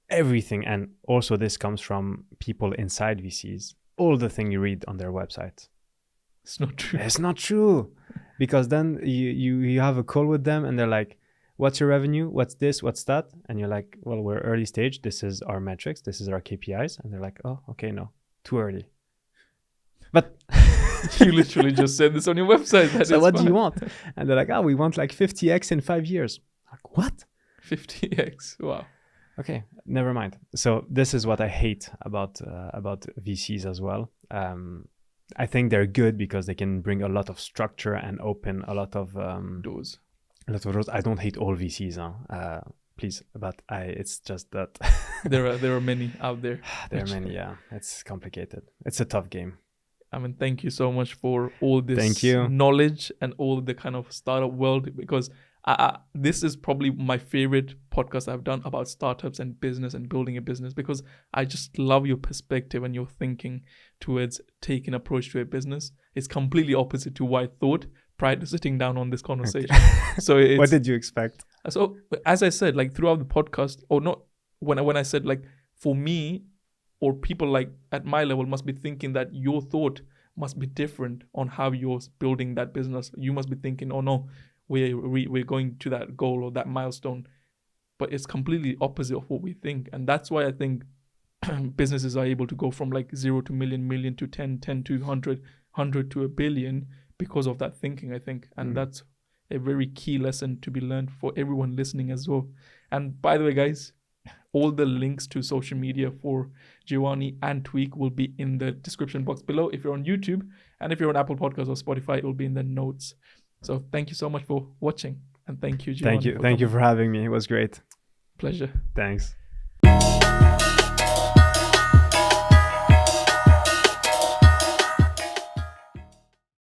everything. And also this comes from people inside VCs. All the thing you read on their website. It's not true. It's not true. Because then you have a call with them and they're like, what's your revenue? What's this? What's that? And you're like, well, we're early stage. This is our metrics. This is our KPIs. And they're like, oh, okay, no, too early. But you literally just said this on your website. So what do you want? And they're like, oh, we want like 50x in 5 years. Like, what? 50x. Wow. Okay, never mind. So this is what I hate about VCs as well. I think they're good because they can bring a lot of structure and open a lot of doors. A lot of doors. I don't hate all VCs, please, but it's just that there are many out there. There are many, yeah. It's complicated. It's a tough game. I mean, thank you so much for all this knowledge and all the kind of startup world, because this is probably my favorite podcast I've done about startups and business and building a business, because I just love your perspective and your thinking towards taking approach to a business. It's completely opposite to what I thought prior to sitting down on this conversation. Okay. So what did you expect? So as I said, like throughout the podcast, or not, when I said, like, for me, or people like at my level must be thinking that your thought must be different on how you're building that business. You must be thinking, oh no, we're going to that goal or that milestone. But it's completely opposite of what we think. And that's why I think businesses are able to go from like 0 to million to 10 to 100 to a billion because of that thinking, I think. And that's a very key lesson to be learned for everyone listening as well. And by the way, guys, all the links to social media for Giovanni and Tweaq will be in the description box below if you're on YouTube. And if you're on Apple Podcasts or Spotify, it will be in the notes. So thank you so much for watching. And thank you, Giovanni. Thank you for having me. It was great. Pleasure. Thanks.